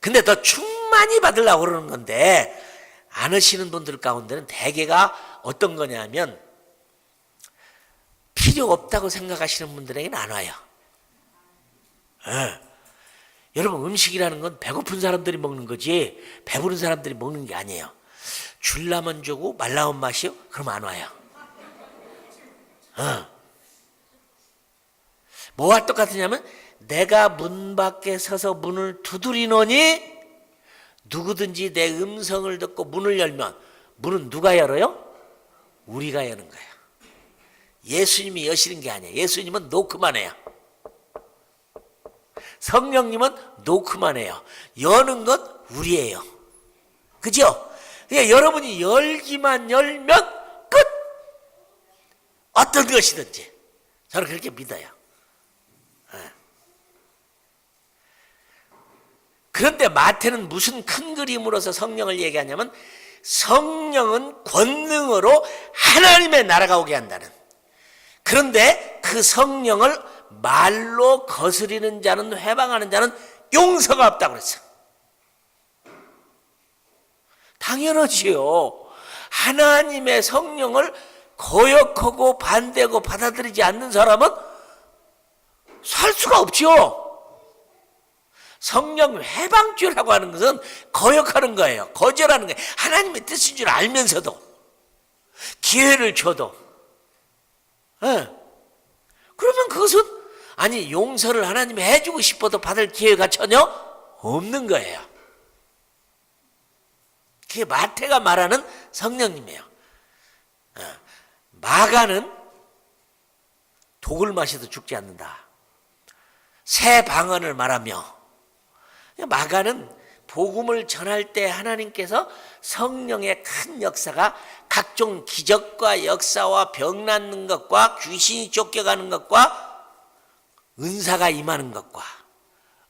근데 더 충만히 받으려고 그러는 건데 안 하시는 분들 가운데는 대개가 어떤 거냐면 필요 없다고 생각하시는 분들에게는 안 와요. 여러분 음식이라는 건 배고픈 사람들이 먹는 거지 배부른 사람들이 먹는 게 아니에요. 줄라면 주고 말라온 맛이요? 그러면 안 와요. 뭐와 똑같으냐면 내가 문 밖에 서서 문을 두드리노니 누구든지 내 음성을 듣고 문을 열면 문은 누가 열어요? 우리가 여는 거예요. 예수님이 여시는 게 아니에요. 예수님은 노크만 해요. 성령님은 노크만 해요. 여는 건 우리예요. 그죠? 그러니까 여러분이 열기만 열면 끝! 어떤 것이든지. 저는 그렇게 믿어요. 그런데 마태는 무슨 큰 그림으로서 성령을 얘기하냐면 성령은 권능으로 하나님의 나라가 오게 한다는. 그런데 그 성령을 말로 거스리는 자는, 회방하는 자는 용서가 없다고 그랬어. 당연하지요. 하나님의 성령을 거역하고 반대하고 받아들이지 않는 사람은 살 수가 없죠. 성령 회방죄라고 하는 것은 거역하는 거예요. 거절하는 거예요. 하나님의 뜻인 줄 알면서도 기회를 줘도. 그러면 그것은 아니 용서를 하나님이 해주고 싶어도 받을 기회가 전혀 없는 거예요. 그게 마태가 말하는 성령님이에요. 마가는 독을 마셔도 죽지 않는다. 새 방언을 말하며, 마가는 복음을 전할 때 하나님께서 성령의 큰 역사가 각종 기적과 역사와 병 낫는 것과 귀신이 쫓겨가는 것과 은사가 임하는 것과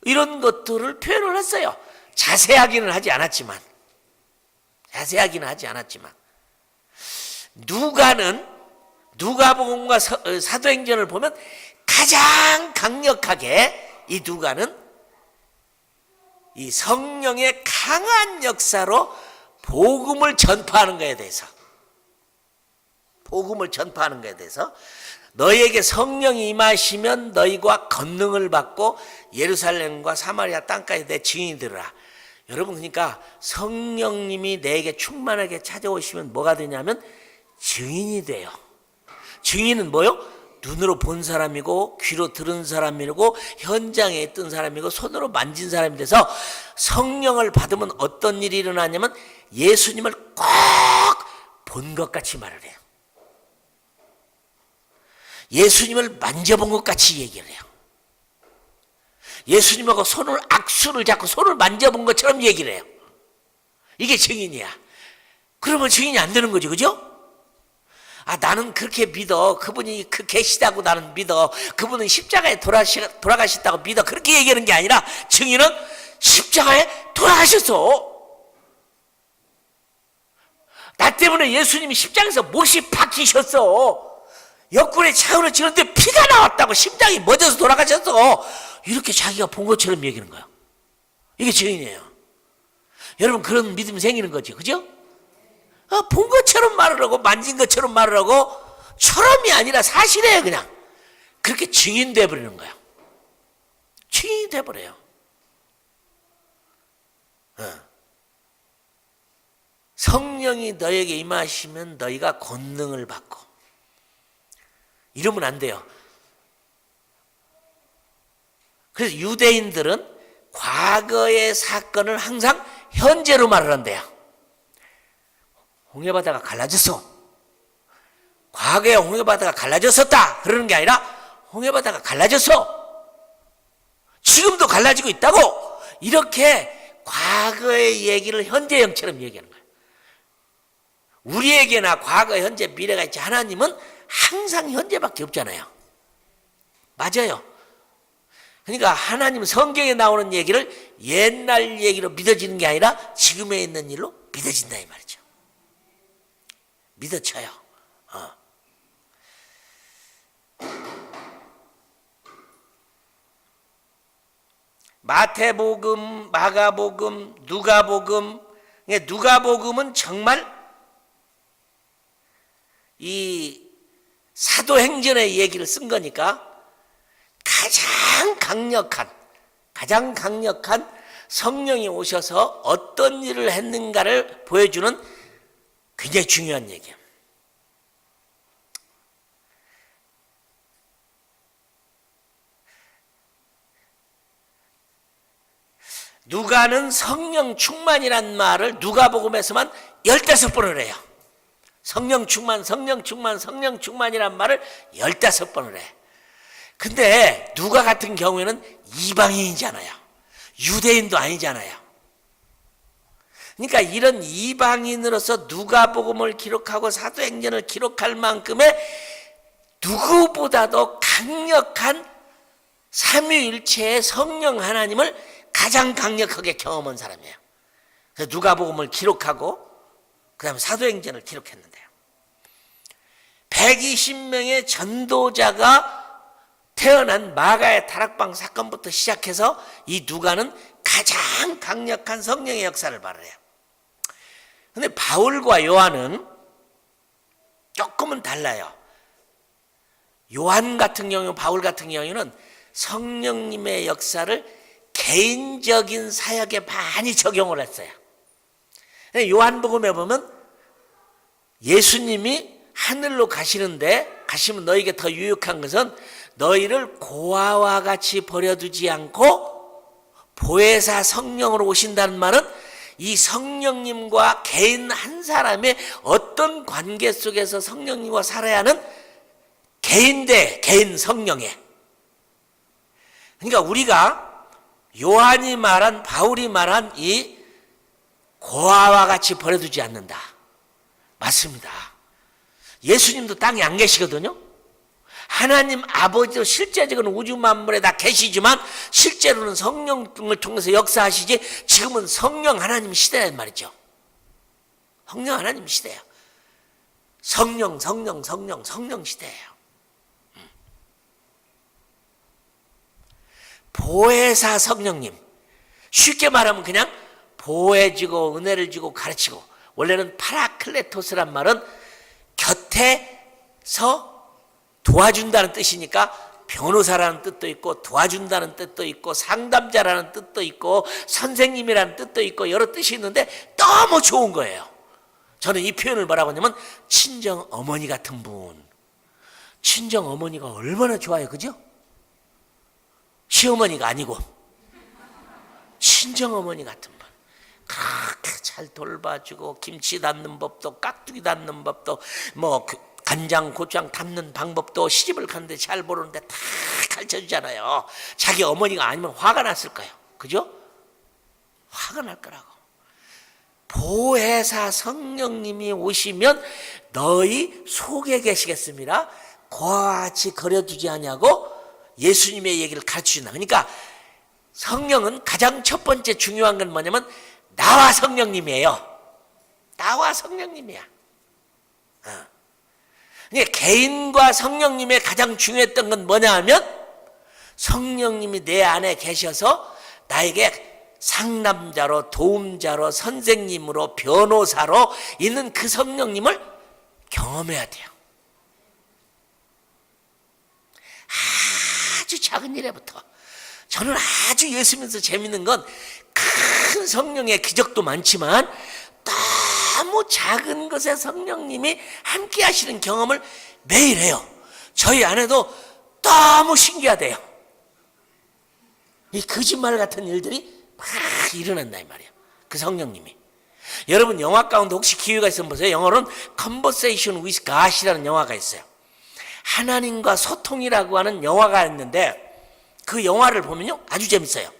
이런 것들을 표현을 했어요. 자세하기는 하지 않았지만 누가복음과 사도행전을 보면 가장 강력하게 이 누가는 이 성령의 강한 역사로 복음을 전파하는 것에 대해서 너희에게 성령이 임하시면 너희가 권능을 받고 예루살렘과 사마리아 땅까지 내 증인이 되리라. 여러분, 그러니까 성령님이 내게 충만하게 찾아오시면 뭐가 되냐면 증인이 돼요. 증인은 뭐요? 눈으로 본 사람이고 귀로 들은 사람이고 현장에 있던 사람이고 손으로 만진 사람이 돼서 성령을 받으면 어떤 일이 일어나냐면 예수님을 꼭 본 것 같이 말을 해요. 예수님을 만져본 것 같이 얘기를 해요. 예수님하고 악수를 잡고 손을 만져본 것처럼 얘기를 해요. 이게 증인이야. 그러면 증인이 안 되는 거죠, 그죠? 나는 그렇게 믿어. 그분이 계시다고 나는 믿어. 그분은 십자가에 돌아가셨다고 믿어. 그렇게 얘기하는 게 아니라 증인은 십자가에 돌아가셨어. 나 때문에 예수님이 십자가에서 못이 박히셨어. 옆구리에 차으로 찌는데 피가 나왔다고 심장이 멎어서 돌아가셨어. 이렇게 자기가 본 것처럼 얘기하는 거야. 이게 증인이에요. 여러분, 그런 믿음이 생기는 거죠, 그죠? 본 것처럼 말을 하고 만진 것처럼 말을 하고 처럼이 아니라 사실이에요. 그냥 그렇게 증인 돼버리는 거야. 증인이 돼버려요. 성령이 너에게 임하시면 너희가 권능을 받고, 이러면 안 돼요. 그래서 유대인들은 과거의 사건을 항상 현재로 말을 한대요. 홍해바다가 갈라졌어. 과거에 홍해바다가 갈라졌었다. 그러는 게 아니라 홍해바다가 갈라졌어. 지금도 갈라지고 있다고. 이렇게 과거의 얘기를 현재형처럼 얘기하는 거예요. 우리에게나 과거, 현재, 미래가 있지. 하나님은 항상 현재밖에 없잖아요. 맞아요. 그러니까 하나님 성경에 나오는 얘기를 옛날 얘기로 믿어지는 게 아니라 지금에 있는 일로 믿어진다 이 말이죠. 믿어쳐요. 마태복음, 마가복음, 누가복음. 누가복음은 정말 이 사도행전의 얘기를 쓴 거니까 가장 강력한 성령이 오셔서 어떤 일을 했는가를 보여주는 굉장히 중요한 얘기예요. 누가는 성령 충만이란 말을 누가복음에서만 15번을 해요. 성령 충만이란 말을 15번을 해. 근데 누가 같은 경우에는 이방인이잖아요. 유대인도 아니잖아요. 그러니까 이런 이방인으로서 누가복음을 기록하고 사도행전을 기록할 만큼의 누구보다도 강력한 삼위일체의 성령 하나님을 가장 강력하게 경험한 사람이에요. 그래서 누가복음을 기록하고 그 다음에 사도행전을 기록했는데요. 120명의 전도자가 태어난 마가의 다락방 사건부터 시작해서 이 누가는 가장 강력한 성령의 역사를 말해요. 근데 바울과 요한은 조금은 달라요. 요한 같은 경우, 바울 같은 경우는 성령님의 역사를 개인적인 사역에 많이 적용을 했어요. 요한복음에 보면 예수님이 하늘로 가시면 너에게 더 유익한 것은 너희를 고아와 같이 버려두지 않고 보혜사 성령으로 오신다는 말은 이 성령님과 개인 한 사람의 어떤 관계 속에서 성령님과 살아야 하는 개인 대 개인 성령에, 그러니까 우리가 요한이 말한, 바울이 말한 이 고아와 같이 버려두지 않는다, 맞습니다. 예수님도 땅에 안 계시거든요. 하나님 아버지도 실제적으로는 우주 만물에 다 계시지만 실제로는 성령을 통해서 역사하시지, 지금은 성령 하나님 시대란 말이죠. 성령 하나님 시대예요. 성령 시대예요. 보혜사 성령님, 쉽게 말하면 그냥 보혜주고 은혜를 주고 가르치고, 원래는 파라클레토스란 말은 곁에서 도와준다는 뜻이니까 변호사라는 뜻도 있고 도와준다는 뜻도 있고 상담자라는 뜻도 있고 선생님이라는 뜻도 있고 여러 뜻이 있는데 너무 좋은 거예요. 저는 이 표현을 뭐라고 하냐면 친정 어머니 같은 분. 친정 어머니가 얼마나 좋아요, 그죠? 시어머니가 아니고 친정 어머니 같은 분. 그렇게 잘 돌봐주고 김치 담는 법도 깍두기 담는 법도 뭐 간장 고추장 담는 방법도 시집을 갔는데 잘 모르는데 다 가르쳐주잖아요. 자기 어머니가 아니면 화가 났을 거예요, 그죠? 화가 날 거라고. 보혜사 성령님이 오시면 너희 속에 계시겠습니다. 고아같이 거려두지 아니하고 예수님의 얘기를 가르치신다. 그러니까 성령은 가장 첫 번째 중요한 건 뭐냐면 나와 성령님이에요. 나와 성령님이야. 그러니까 개인과 성령님의 가장 중요했던 건 뭐냐 하면 성령님이 내 안에 계셔서 나에게 상담자로, 도움자로, 선생님으로, 변호사로 있는 그 성령님을 경험해야 돼요. 아주 작은 일에부터. 저는 아주 예수 믿으면서 재밌는 건 큰 성령의 기적도 많지만 너무 작은 것에 성령님이 함께 하시는 경험을 매일 해요. 저희 아내도 너무 신기하대요. 이 거짓말 같은 일들이 막 일어난다 이 말이에요. 그 성령님이. 여러분 영화 가운데 혹시 기회가 있으면 보세요. 영어로는 Conversation with God이라는 영화가 있어요. 하나님과 소통이라고 하는 영화가 있는데 그 영화를 보면요 아주 재밌어요.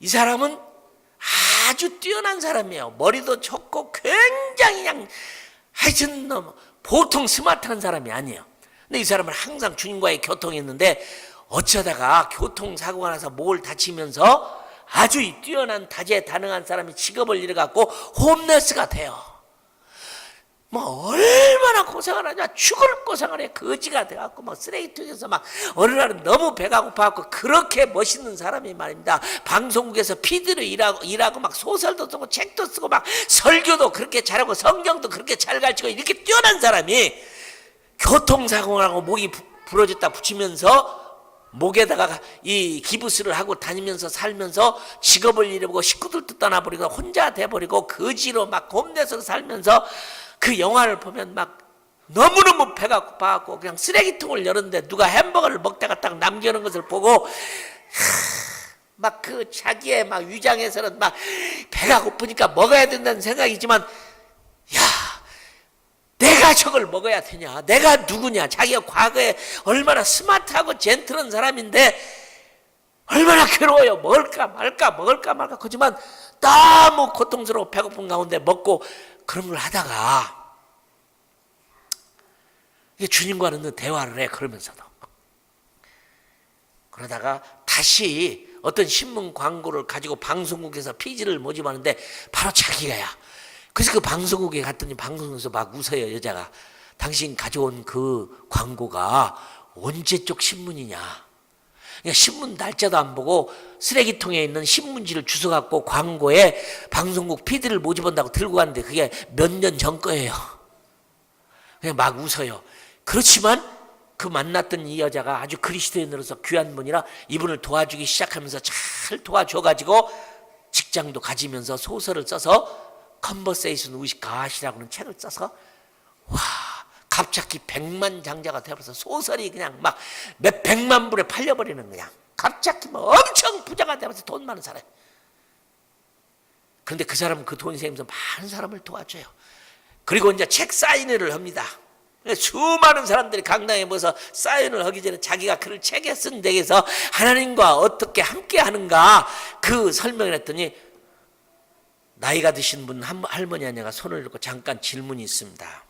이 사람은 아주 뛰어난 사람이에요. 머리도 좋고 굉장히 그냥 하여튼 보통 스마트한 사람이 아니에요. 근데 이 사람은 항상 주님과의 교통이 있는데 어쩌다가 교통사고가 나서 목을 다치면서 아주 이 뛰어난 다재다능한 사람이 직업을 잃어갖고 홈레스가 돼요. 뭐 얼마나 고생을 하냐, 죽을 고생을 해. 거지가 돼갖고 막 쓰레기통에서 막 어느 날은 너무 배가 고파갖고 그렇게 멋있는 사람이 말입니다. 방송국에서 PD로 일하고 막 소설도 쓰고 책도 쓰고 막 설교도 그렇게 잘하고 성경도 그렇게 잘 가르치고 이렇게 뛰어난 사람이 교통사고를 하고 목이 부러졌다 붙이면서 목에다가 이 기부스를 하고 다니면서 살면서 직업을 잃어버리고 식구들도 떠나버리고 혼자 돼버리고 거지로 막 홈레스로 살면서 그 영화를 보면 막 너무너무 배가 고파갖고 그냥 쓰레기통을 열었는데 누가 햄버거를 먹다가 딱 남겨놓은 것을 보고 막 그 자기의 막 위장에서는 막 배가 고프니까 먹어야 된다는 생각이지만 야 내가 저걸 먹어야 되냐, 내가 누구냐, 자기가 과거에 얼마나 스마트하고 젠틀한 사람인데 얼마나 괴로워요. 먹을까 말까 그렇지만 너무 고통스러워 배고픈 가운데 먹고 그런 걸 하다가 주님과는 대화를 해. 그러면서도 그러다가 다시 어떤 신문 광고를 가지고 방송국에서 PD를 모집하는데 바로 자기가야. 그래서 그 방송국에 갔더니 방송국에서 막 웃어요. 여자가 당신 가져온 그 광고가 언제 쪽 신문이냐. 그러니까 신문 날짜도 안 보고 쓰레기통에 있는 신문지를 주워갖고 광고에 방송국 PD를 모집한다고 들고 갔는데 그게 몇 년 전 거예요. 그냥 막 웃어요. 그렇지만 그 만났던 이 여자가 아주 그리스도인으로서 귀한 분이라 이분을 도와주기 시작하면서 잘 도와줘가지고 직장도 가지면서 소설을 써서 컨버세이션 위즈 갓이라고는 책을 써서 와 갑자기 100만 장자가 되어서 소설이 그냥 막 몇 백만 불에 팔려버리는 그냥 갑자기 뭐 엄청 부자가 되면서 돈 많은 사람. 그런데 그 사람은 그 돈이 생기면서 많은 사람을 도와줘요. 그리고 이제 책 사인회를 합니다. 수많은 사람들이 강당에 모여서 사인을 하기 전에 자기가 글을 책에 쓴 데에서 하나님과 어떻게 함께 하는가 그 설명을 했더니 나이가 드신 분 할머니 하냐가 손을 들고 잠깐 질문이 있습니다.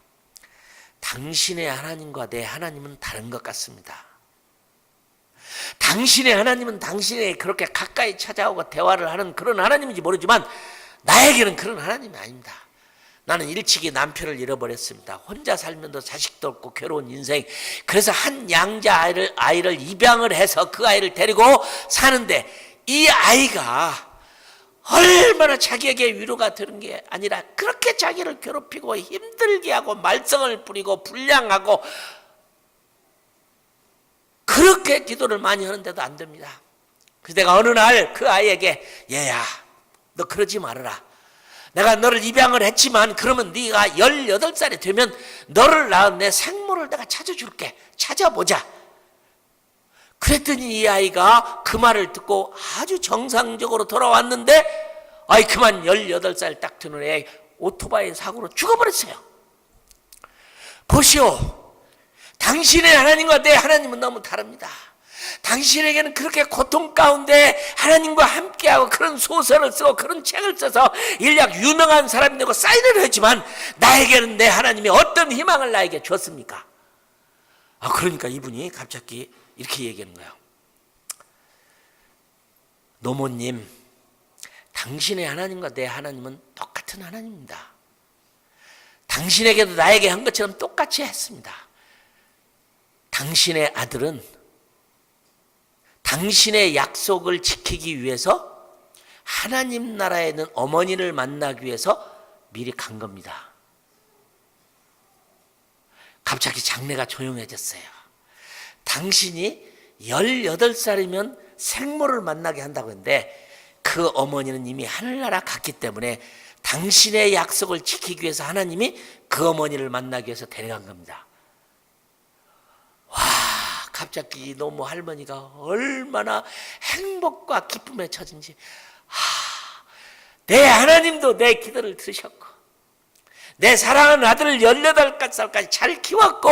당신의 하나님과 내 하나님은 다른 것 같습니다. 당신의 하나님은 당신의 그렇게 가까이 찾아오고 대화를 하는 그런 하나님인지 모르지만 나에게는 그런 하나님이 아닙니다. 나는 일찍이 남편을 잃어버렸습니다. 혼자 살면서 자식도 없고 괴로운 인생. 그래서 한 양자 아이를 입양을 해서 그 아이를 데리고 사는데 이 아이가 얼마나 자기에게 위로가 되는 게 아니라 그렇게 자기를 괴롭히고 힘들게 하고 말썽을 부리고 불량하고 그렇게 기도를 많이 하는데도 안 됩니다. 그래서 내가 어느 날 그 아이에게 얘야 너 그러지 말아라. 내가 너를 입양을 했지만 그러면 네가 18살이 되면 너를 낳은 내 생모를 내가 찾아줄게. 찾아보자. 그랬더니 이 아이가 그 말을 듣고 아주 정상적으로 돌아왔는데 아이 그만 18살 딱 되는 애 오토바이 사고로 죽어버렸어요. 보시오. 당신의 하나님과 내 하나님은 너무 다릅니다. 당신에게는 그렇게 고통 가운데 하나님과 함께하고 그런 소설을 쓰고 그런 책을 써서 인력 유명한 사람이 되고 사인을 했지만 나에게는 내 하나님이 어떤 희망을 나에게 줬습니까? 그러니까 이분이 갑자기 이렇게 얘기하는 거예요. 노모님, 당신의 하나님과 내 하나님은 똑같은 하나님입니다. 당신에게도 나에게 한 것처럼 똑같이 했습니다. 당신의 아들은 당신의 약속을 지키기 위해서 하나님 나라에 있는 어머니를 만나기 위해서 미리 간 겁니다. 갑자기 장례가 조용해졌어요. 당신이 18살이면 생모를 만나게 한다고 했는데 그 어머니는 이미 하늘나라 갔기 때문에 당신의 약속을 지키기 위해서 하나님이 그 어머니를 만나기 위해서 데려간 겁니다. 와, 갑자기 너무 할머니가 얼마나 행복과 기쁨에 처진지. 내 하나님도 내 기도를 들으셨고 내 사랑하는 아들을 18살까지 잘 키웠고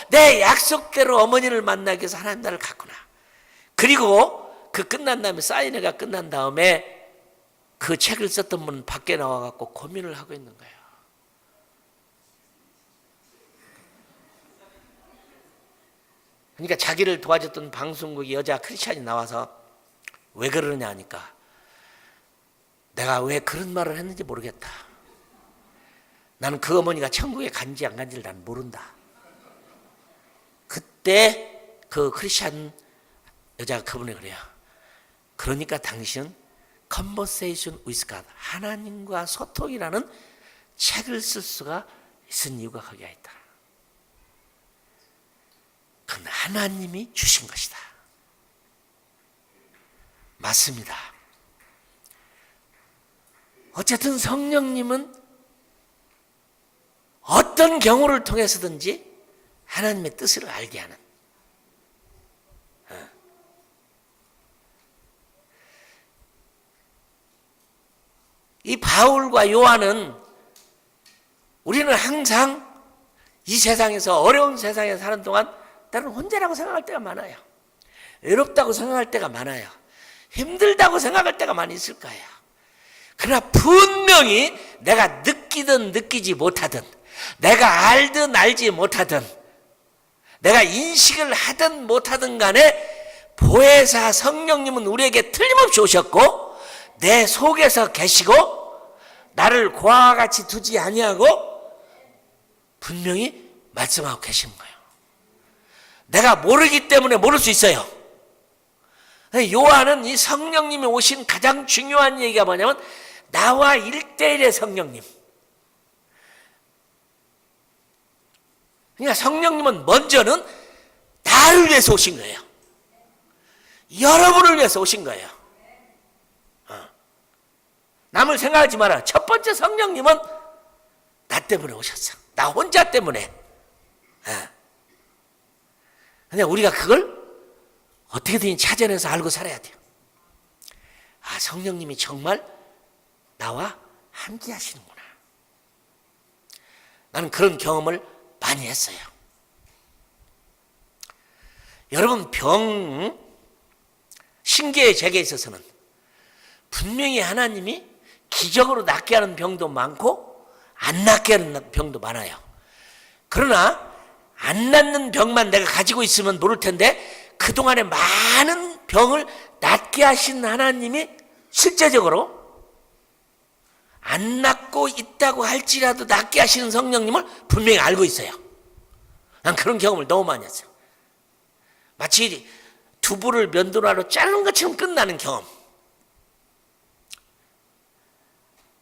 내 약속대로 어머니를 만나기 위해서 하나님 나라를 갔구나. 그리고 그 끝난 다음에 사인회가 끝난 다음에 그 책을 썼던 분은 밖에 나와갖고 고민을 하고 있는 거예요. 그러니까 자기를 도와줬던 방송국 여자 크리스찬이 나와서 왜 그러느냐 하니까 내가 왜 그런 말을 했는지 모르겠다. 나는 그 어머니가 천국에 간지 안 간지를 난 모른다. 그때 그 크리스찬 여자가 그분에 그래요. 그러니까 당신은 Conversation with God, 하나님과 소통이라는 책을 쓸 수가 있은 이유가 거기에 있다. 그건 하나님이 주신 것이다. 맞습니다. 어쨌든 성령님은 어떤 경우를 통해서든지 하나님의 뜻을 알게 하는 이 바울과 요한은 우리는 항상 이 세상에서 어려운 세상에 사는 동안 나는 혼자라고 생각할 때가 많아요. 외롭다고 생각할 때가 많아요. 힘들다고 생각할 때가 많이 있을 거예요. 그러나 분명히 내가 느끼든 느끼지 못하든 내가 알든 알지 못하든 내가 인식을 하든 못하든 간에 보혜사 성령님은 우리에게 틀림없이 오셨고 내 속에서 계시고 나를 고아와 같이 두지 아니하고 분명히 말씀하고 계시는 거예요. 내가 모르기 때문에 모를 수 있어요. 요한은 이 성령님이 오신 가장 중요한 얘기가 뭐냐면 나와 1대1의 성령님. 그러니까 성령님은 먼저는 나를 위해서 오신 거예요. 여러분을 위해서 오신 거예요. 남을 생각하지 마라. 첫 번째 성령님은 나 때문에 오셨어. 나 혼자 때문에. 근데 우리가 그걸 어떻게든 찾아내서 알고 살아야 돼요. 아, 성령님이 정말 나와 함께 하시는구나. 나는 그런 경험을 많이 했어요. 여러분, 신계의 제게 있어서는 분명히 하나님이 기적으로 낫게 하는 병도 많고 안 낫게 하는 병도 많아요. 그러나 안 낫는 병만 내가 가지고 있으면 모를 텐데 그동안에 많은 병을 낫게 하신 하나님이 실제적으로 안 낫고 있다고 할지라도 낫게 하시는 성령님을 분명히 알고 있어요. 난 그런 경험을 너무 많이 했어요. 마치 두부를 면도날로 자르는 것처럼 끝나는 경험.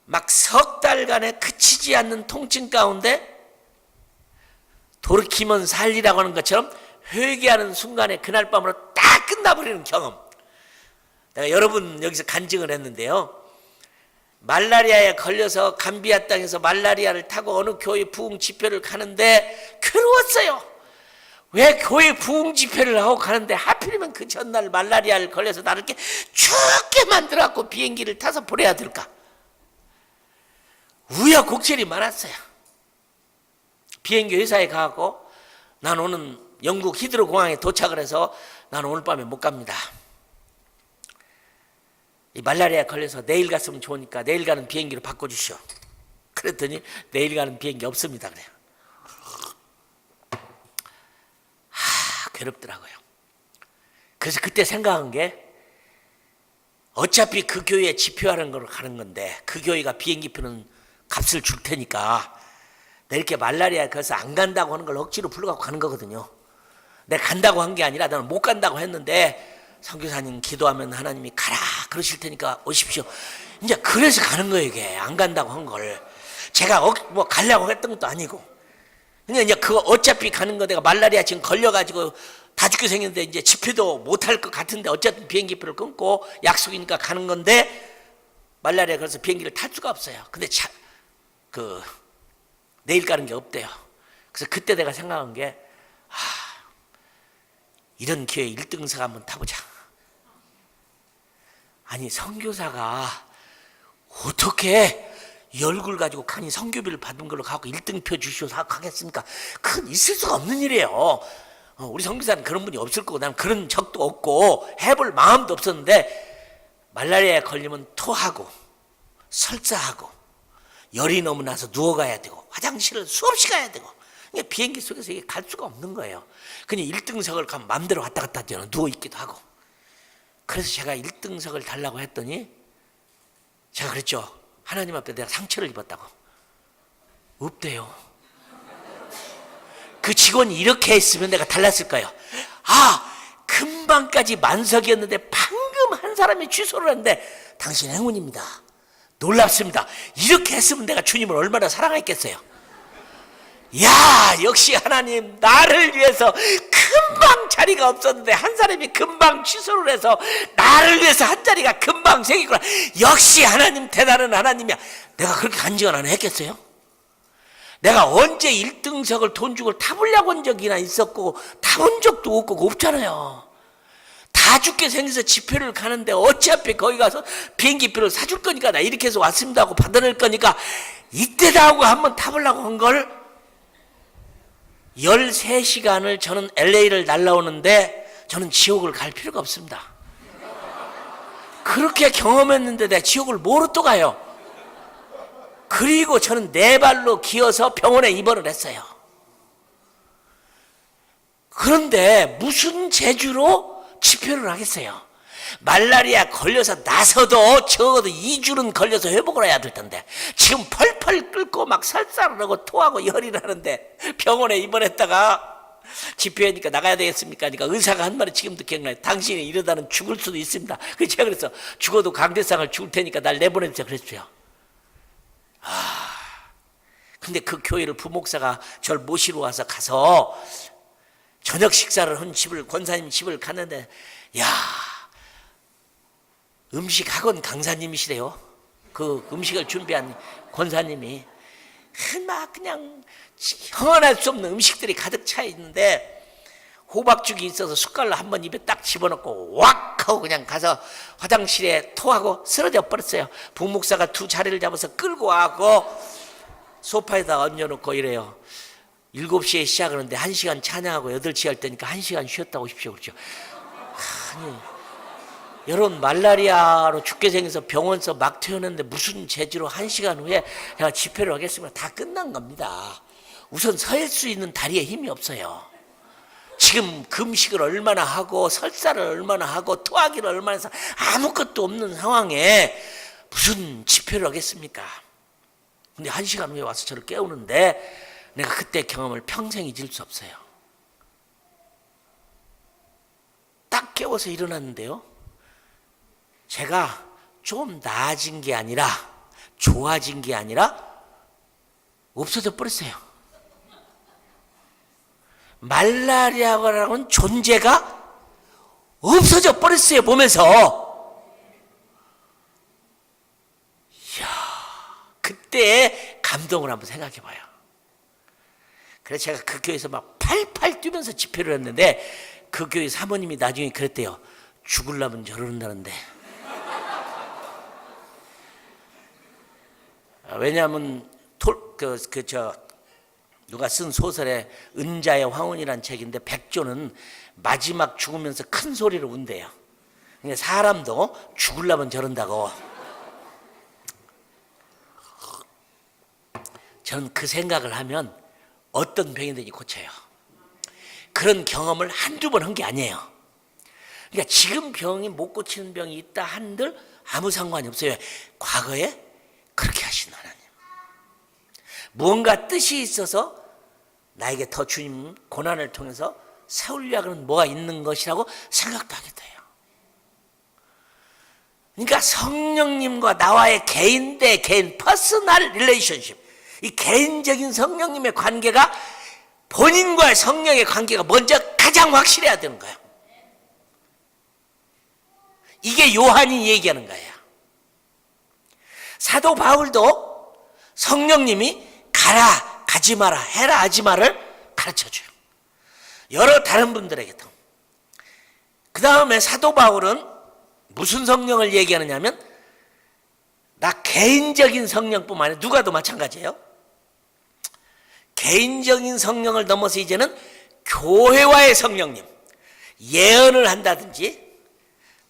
막 석 달간에 그치지 않는 통증 가운데 돌이키면 살리라고 하는 것처럼 회개하는 순간에 그날 밤으로 딱 끝나버리는 경험. 내가 여러분 여기서 간증을 했는데요. 말라리아에 걸려서 감비아 땅에서 말라리아를 타고 어느 교회 부흥 집회를 가는데 괴로웠어요. 왜 교회 부흥 집회를 하고 가는데 하필이면 그 전날 말라리아를 걸려서 나를 이렇게 죽게 만들어갖고 비행기를 타서 보내야 될까? 우여곡절이 많았어요. 비행기 회사에 가고 난 오늘 영국 히드로 공항에 도착을 해서 난 오늘 밤에 못 갑니다. 이 말라리아에 걸려서 내일 갔으면 좋으니까 내일 가는 비행기로 바꿔주시오. 그랬더니 내일 가는 비행기 없습니다. 그래요. 괴롭더라고요. 그래서 그때 생각한 게 어차피 그 교회에 집회하는 걸 가는 건데 그 교회가 비행기표는 값을 줄 테니까 내가 이렇게 말라리아에 걸려서 안 간다고 하는 걸 억지로 불러갖고 가는 거거든요. 내가 간다고 한 게 아니라 나는 못 간다고 했는데 선교사님 기도하면 하나님이 가라 그러실 테니까 오십시오. 이제 그래서 가는 거예요. 이게 안 간다고 한 걸 제가 뭐 가려고 했던 것도 아니고 그러니까 이제 그거 어차피 가는 거 내가 말라리아 지금 걸려가지고 다 죽게 생겼는데 이제 집회도 못할 것 같은데 어쨌든 비행기표를 끊고 약속이니까 가는 건데 말라리아 걸려서 비행기를 탈 수가 없어요. 근데 내일 가는 게 없대요. 그래서 그때 내가 생각한 게 이런 기회에 1등석 한번 타보자. 아니 선교사가 어떻게 이 얼굴 가지고 간이 선교비를 받은 걸로 갖고 1등표 주시오 하겠습니까? 그건 있을 수가 없는 일이에요. 우리 선교사는 그런 분이 없을 거고 난 그런 적도 없고 해볼 마음도 없었는데 말라리아에 걸리면 토하고 설사하고 열이 너무 나서 누워가야 되고 화장실을 수없이 가야 되고 비행기 속에서 이게 갈 수가 없는 거예요. 그냥 1등석을 가면 마음대로 왔다 갔다 하잖아요. 누워있기도 하고. 그래서 제가 1등석을 달라고 했더니 제가 그랬죠. 하나님 앞에 내가 상처를 입었다고. 없대요. 그 직원이 이렇게 했으면 내가 달랐을까요? 금방까지 만석이었는데 방금 한 사람이 취소를 했는데 당신 행운입니다. 놀랍습니다. 이렇게 했으면 내가 주님을 얼마나 사랑했겠어요. 야, 역시 하나님 나를 위해서 금방 자리가 없었는데 한 사람이 금방 취소를 해서 나를 위해서 한 자리가 금방 생기구나. 역시 하나님 대단한 하나님이야. 내가 그렇게 간증을 안 했겠어요? 내가 언제 1등석을 돈 주고 타보려고 한 적이나 있었고 타본 적도 없고 없잖아요. 다 죽게 생겨서 집회를 가는데 어차피 거기 가서 비행기표를 사줄 거니까 나 이렇게 해서 왔습니다 하고 받아낼 거니까 이때다 하고 한번 타보려고 한 걸 13시간을 저는 LA를 날라오는데 저는 지옥을 갈 필요가 없습니다. 그렇게 경험했는데 내가 지옥을 뭐로 또 가요? 그리고 저는 네 발로 기어서 병원에 입원을 했어요. 그런데 무슨 재주로 집회를 하겠어요? 말라리아 걸려서 나서도 적어도 2주는 걸려서 회복을 해야 될 텐데 지금 펄펄 끓고 막 설사를 하고 토하고 열이 나는데 병원에 입원했다가 집회하니까 나가야 되겠습니까? 그러니까 의사가 한 말이 지금도 기억나요. 당신이 이러다는 죽을 수도 있습니다. 그래서 제가 그래서 죽어도 강대상을 죽을 테니까 날 내보내주세요 그랬어요. 근데 그 교회를 부목사가 저를 모시러 와서 가서 저녁 식사를 한 집을, 권사님 집을 갔는데, 야, 음식 학원 강사님이시래요. 그 음식을 준비한 권사님이. 막 그냥 형언할 수 없는 음식들이 가득 차 있는데, 호박죽이 있어서 숟갈로 한번 입에 딱 집어넣고 왁 하고 그냥 가서 화장실에 토하고 쓰러져 버렸어요. 부목사가 두 자리를 잡아서 끌고 와고 소파에다 얹어놓고 이래요. 7시에 시작하는데 1시간 찬양하고 8시 할 때니까 1시간 쉬었다 오십시오. 그렇죠? 아니, 여러분 말라리아로 죽게 생겨서 병원에서 막 퇴원했는데 무슨 재주로 1시간 후에 제가 집회를 하겠습니다. 다 끝난 겁니다. 우선 설 수 있는 다리에 힘이 없어요. 지금 금식을 얼마나 하고 설사를 얼마나 하고 토하기를 얼마나 해서 아무것도 없는 상황에 무슨 집회를 하겠습니까? 근데 1시간 후에 와서 저를 깨우는데 내가 그때 경험을 평생 잊을 수 없어요. 딱 깨워서 일어났는데요. 제가 좀 나아진 게 아니라 좋아진 게 아니라 없어져 버렸어요. 말라리아라는 존재가 없어져 버렸어요. 보면서 이야, 그때 감동을 한번 생각해 봐요. 그래서 제가 그 교회에서 막 팔팔 뛰면서 집회를 했는데 그 교회 사모님이 나중에 그랬대요. 죽으려면 저러는다는데. 왜냐하면 누가 쓴 소설에 은자의 황혼이라는 책인데 백조는 마지막 죽으면서 큰 소리로 운대요. 그러니까 사람도 죽으려면 저런다고. 저는 그 생각을 하면 어떤 병이든지 고쳐요. 그런 경험을 한두 번 한 게 아니에요. 그러니까 지금 병이 못 고치는 병이 있다 한들 아무 상관이 없어요. 과거에 그렇게 하신 하나님. 무언가 뜻이 있어서 나에게 더 주님 고난을 통해서 세우려고는 뭐가 있는 것이라고 생각도 하게 돼요. 그러니까 성령님과 나와의 개인 대 개인 퍼스널 릴레이션십, 이 개인적인 성령님의 관계가 본인과의 성령의 관계가 먼저 가장 확실해야 되는 거예요. 이게 요한이 얘기하는 거예요. 사도 바울도 성령님이 가라, 가지 마라, 해라, 하지 마를 가르쳐줘요. 여러 다른 분들에게도. 그 다음에 사도 바울은 무슨 성령을 얘기하느냐면 나 개인적인 성령뿐만 아니라 누가도 마찬가지예요. 개인적인 성령을 넘어서 이제는 교회와의 성령님, 예언을 한다든지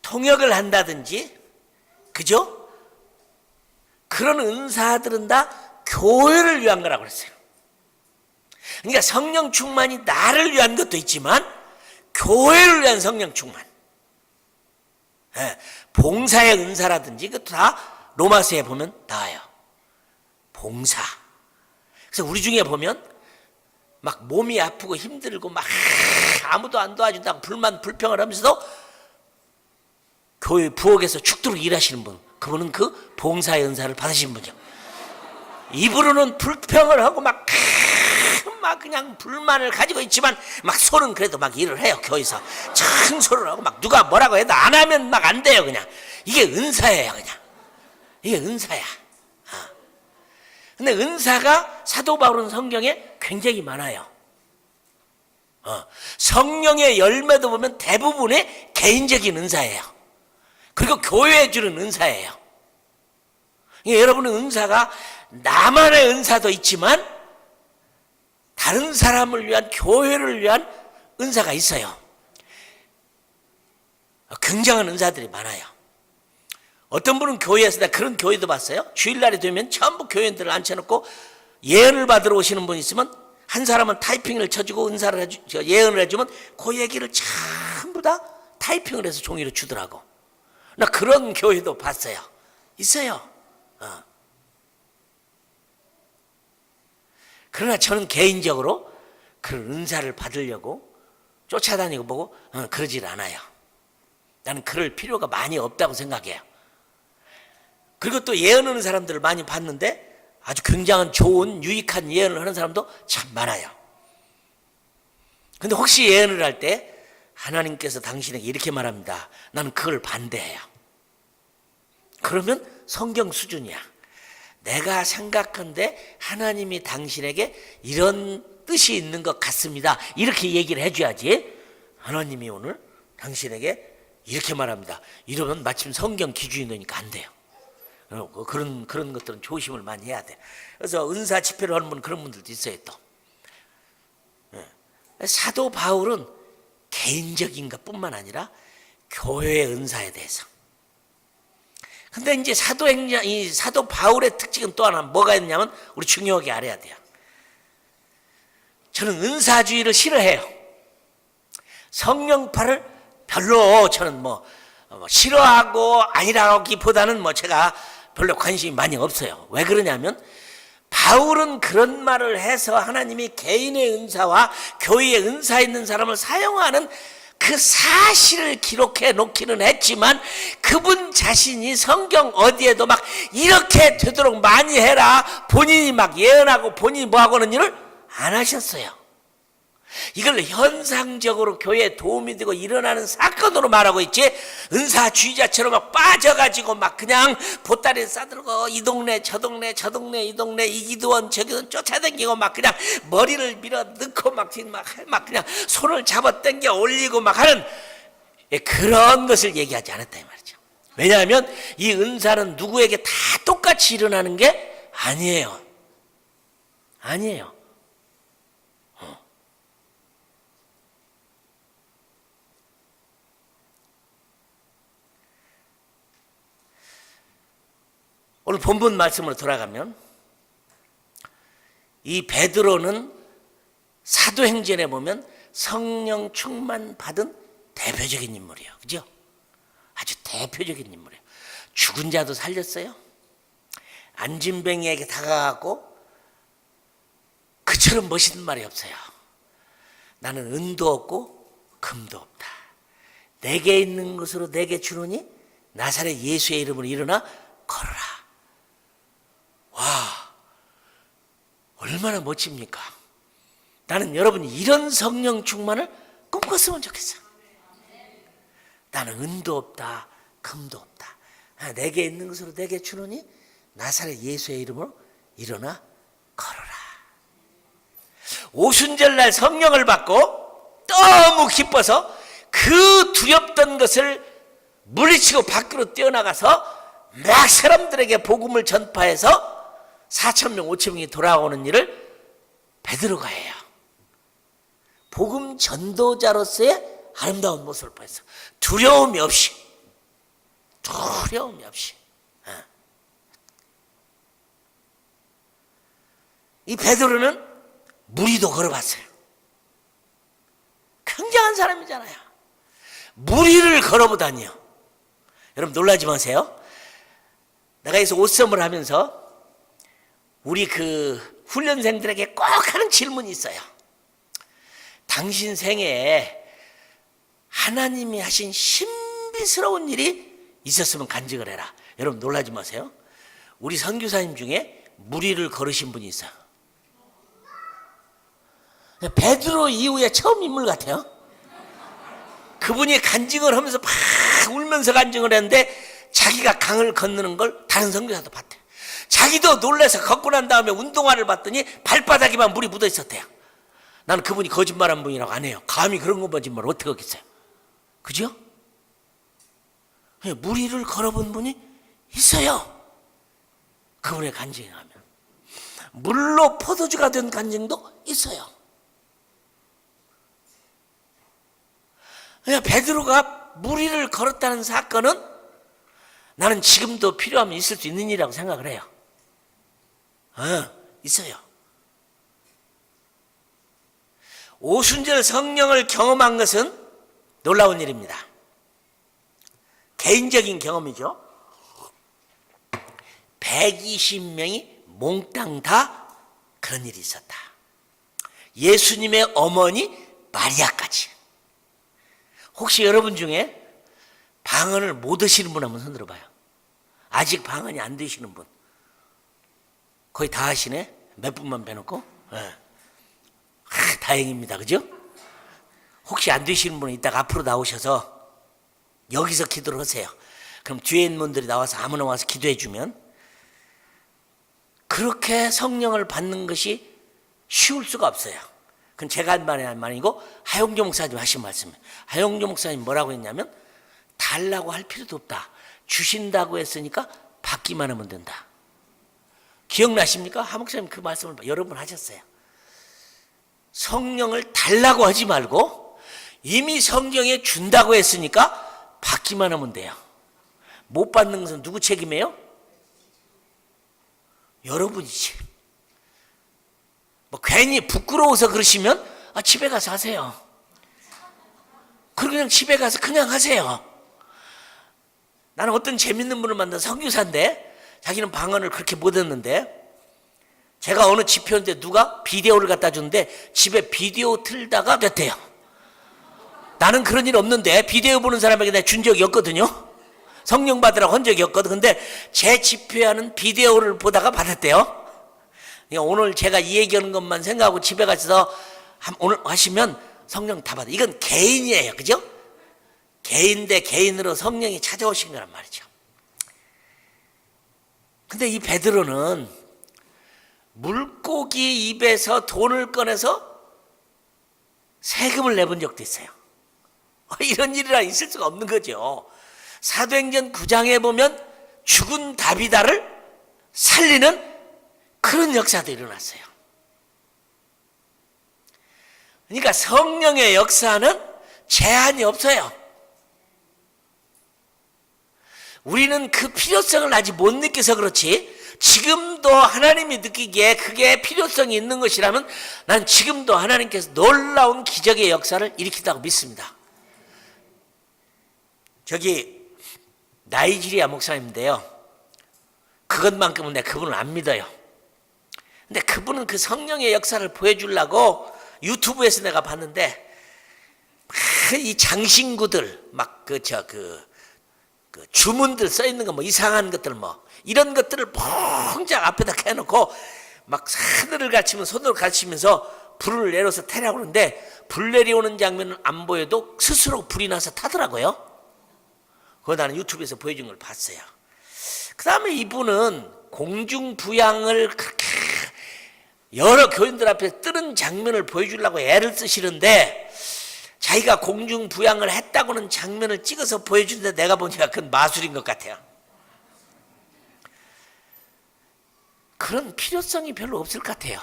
통역을 한다든지, 그죠? 그런 은사들은 다 교회를 위한 거라고 그랬어요. 그러니까 성령 충만이 나를 위한 것도 있지만 교회를 위한 성령 충만. 봉사의 은사라든지 그것도 다 로마서에 보면 나와요. 봉사. 그래서 우리 중에 보면 막 몸이 아프고 힘들고 막 아무도 안 도와준다고 불평을 하면서도 교회 부엌에서 죽도록 일하시는 분, 그분은 그 봉사의 은사를 받으신 분이요. 입으로는 불평을 하고 막 그냥 불만을 가지고 있지만 막 손은 그래도 막 일을 해요. 교회에서 큰 소리를 하고 막 누가 뭐라고 해도 안 하면 막 안 돼요. 그냥 이게 은사예요. 그냥 이게 은사야. 근데 은사가 사도 바울은 성경에 굉장히 많아요. 성령의 열매도 보면 대부분의 개인적인 은사예요. 그리고 교회에 주는 은사예요. 그러니까 여러분은 은사가 나만의 은사도 있지만 다른 사람을 위한, 교회를 위한 은사가 있어요. 굉장한 은사들이 많아요. 어떤 분은 교회에서, 나 그런 교회도 봤어요. 주일날이 되면 전부 교회인들을 앉혀놓고 예언을 받으러 오시는 분이 있으면 한 사람은 타이핑을 쳐주고 예언을 해주면 그 얘기를 전부 다 타이핑을 해서 종이로 주더라고. 나 그런 교회도 봤어요. 있어요. 그러나 저는 개인적으로 그런 은사를 받으려고 쫓아다니고 보고 그러질 않아요. 나는 그럴 필요가 많이 없다고 생각해요. 그리고 또 예언하는 사람들을 많이 봤는데 아주 굉장한 좋은 유익한 예언을 하는 사람도 참 많아요. 근데 혹시 예언을 할 때 하나님께서 당신에게 이렇게 말합니다. 나는 그걸 반대해요. 그러면 성경 수준이야. 내가 생각한데 하나님이 당신에게 이런 뜻이 있는 것 같습니다. 이렇게 얘기를 해줘야지. 하나님이 오늘 당신에게 이렇게 말합니다. 이러면 마침 성경 기준이 되니까 안 돼요. 그런 것들은 조심을 많이 해야 돼. 그래서 은사 집회를 하는 분 그런 분들도 있어요 또. 사도 바울은 개인적인 것뿐만 아니라 교회의 은사에 대해서. 근데 이제 이 사도 바울의 특징은 또 하나 뭐가 있냐면 우리 중요하게 알아야 돼요. 저는 은사주의를 싫어해요. 성령파를 별로 저는 싫어하고 아니라기보다는 제가 별로 관심이 많이 없어요. 왜 그러냐면 바울은 그런 말을 해서 하나님이 개인의 은사와 교회의 은사 있는 사람을 사용하는 그 사실을 기록해 놓기는 했지만 그분 자신이 성경 어디에도 막 이렇게 되도록 많이 해라 본인이 막 예언하고 본인이 뭐하고는 일을 안 하셨어요. 이걸 현상적으로 교회에 도움이 되고 일어나는 사건으로 말하고 있지 은사주의자처럼 막 빠져가지고 막 그냥 보따리 싸들고 이 동네 저 동네 저 동네 이 동네 이 기도원 저 기도원 쫓아다니고 막 그냥 머리를 밀어 넣고 막 그냥 손을 잡아 당겨 올리고 막 하는 그런 것을 얘기하지 않았다 이 말이죠. 왜냐하면 이 은사는 누구에게 다 똑같이 일어나는 게 아니에요. 오늘 본문 말씀으로 돌아가면 이 베드로는 사도행전에 보면 성령 충만 받은 대표적인 인물이에요. 그죠? 아주 대표적인 인물이에요. 죽은 자도 살렸어요. 안진뱅이에게 다가가고 그처럼 멋있는 말이 없어요. 나는 은도 없고 금도 없다. 내게 있는 것으로 내게 주노니 나사렛 예수의 이름으로 일어나 걸어라. 와, 얼마나 멋집니까? 나는 여러분이 이런 성령 충만을 꿈꿨으면 좋겠어. 나는 은도 없다, 금도 없다. 내게 있는 것으로 내게 주노니 나사렛 예수의 이름으로 일어나 걸어라. 오순절날 성령을 받고 너무 기뻐서 그 두렵던 것을 물리치고 밖으로 뛰어나가서 막 사람들에게 복음을 전파해서 4,000명, 5,000명이 돌아오는 일을 베드로가 해요. 복음 전도자로서의 아름다운 모습을 보였어. 두려움이 없이. 이 베드로는 무리도 걸어봤어요. 굉장한 사람이잖아요. 무리를 걸어보다니요. 여러분 놀라지 마세요. 내가 여기서 옷섬을 하면서 우리 그 훈련생들에게 꼭 하는 질문이 있어요. 당신 생애에 하나님이 하신 신비스러운 일이 있었으면 간증을 해라. 여러분 놀라지 마세요. 우리 선교사님 중에 무리를 걸으신 분이 있어요. 베드로 이후에 처음 인물 같아요. 그분이 간증을 하면서 막 울면서 간증을 했는데 자기가 강을 건너는 걸 다른 선교사도 봤대요. 자기도 놀라서 걷고 난 다음에 운동화를 봤더니 발바닥에만 물이 묻어 있었대요. 나는 그분이 거짓말한 분이라고 안 해요. 감히 그런 거 거짓말 어떻게 하겠어요? 그죠? 무리를 걸어본 분이 있어요. 그분의 간증에 하면 물로 포도주가 된 간증도 있어요. 베드로가 무리를 걸었다는 사건은 나는 지금도 필요하면 있을 수 있는 일이라고 생각을 해요. 있어요. 오순절 성령을 경험한 것은 놀라운 일입니다. 개인적인 경험이죠. 120명이 몽땅 다 그런 일이 있었다. 예수님의 어머니 마리아까지. 혹시 여러분 중에 방언을 못 드시는 분 한번 손들어 봐요. 아직 방언이 안 되시는 분. 거의 다 하시네. 몇 분만 빼놓고. 다행입니다. 그죠? 혹시 안 되시는 분은 이따가 앞으로 나오셔서 여기서 기도를 하세요. 그럼 뒤에 있는 분들이 나와서 아무나 와서 기도해 주면, 그렇게 성령을 받는 것이 쉬울 수가 없어요. 그건 제가 한 말이 아니고 하용조 목사님 하신 말씀이에요. 하용조 목사님 뭐라고 했냐면, 달라고 할 필요도 없다. 주신다고 했으니까 받기만 하면 된다. 기억나십니까? 하 목사님 그 말씀을 여러 번 하셨어요. 성령을 달라고 하지 말고 이미 성경에 준다고 했으니까 받기만 하면 돼요. 못 받는 것은 누구 책임이에요? 여러분이지. 뭐 괜히 부끄러워서 그러시면 집에 가서 하세요. 그리고 그냥 집에 가서 그냥 하세요. 나는 어떤 재밌는 분을 만난 선교사인데, 자기는 방언을 그렇게 못했는데, 제가 어느 집회인데 누가 비디오를 갖다 주는데 집에 비디오 틀다가 됐대요. 나는 그런 일 없는데 비디오 보는 사람에게 내가 준 적이 없거든요. 성령 받으라고 한 적이 없거든. 근데 제 집회하는 비디오를 보다가 받았대요. 오늘 제가 이 얘기하는 것만 생각하고 집에 가서 오늘 하시면 성령 다 받아. 이건 개인이에요. 그죠? 개인 대 개인으로 성령이 찾아오신 거란 말이죠. 근데 이 베드로는 물고기 입에서 돈을 꺼내서 세금을 내본 적도 있어요. 이런 일이라 있을 수가 없는 거죠. 사도행전 9장에 보면 죽은 다비다를 살리는 그런 역사도 일어났어요. 그러니까 성령의 역사는 제한이 없어요. 우리는 그 필요성을 아직 못 느껴서 그렇지, 지금도 하나님이 느끼기에 그게 필요성이 있는 것이라면 난 지금도 하나님께서 놀라운 기적의 역사를 일으킨다고 믿습니다. 저기 나이지리아 목사님인데요, 그것만큼은 내가 그분을 안 믿어요. 근데 그분은 그 성령의 역사를 보여주려고 유튜브에서 내가 봤는데, 이 장신구들 막 그 주문들 써 있는 거 뭐 이상한 것들 뭐 이런 것들을 펑짝 앞에다 해놓고 막 하늘을 가르치면 손으로 가르치면서 불을 내려서 태라고 그러는데, 불 내려오는 장면은 안 보여도 스스로 불이 나서 타더라고요. 그거 나는 유튜브에서 보여준 걸 봤어요. 그 다음에 이분은 공중부양을 그렇게 여러 교인들 앞에 뜨는 장면을 보여주려고 애를 쓰시는데, 자기가 공중부양을 했다고는 장면을 찍어서 보여주는데 내가 보니까 그건 마술인 것 같아요. 그런 필요성이 별로 없을 것 같아요.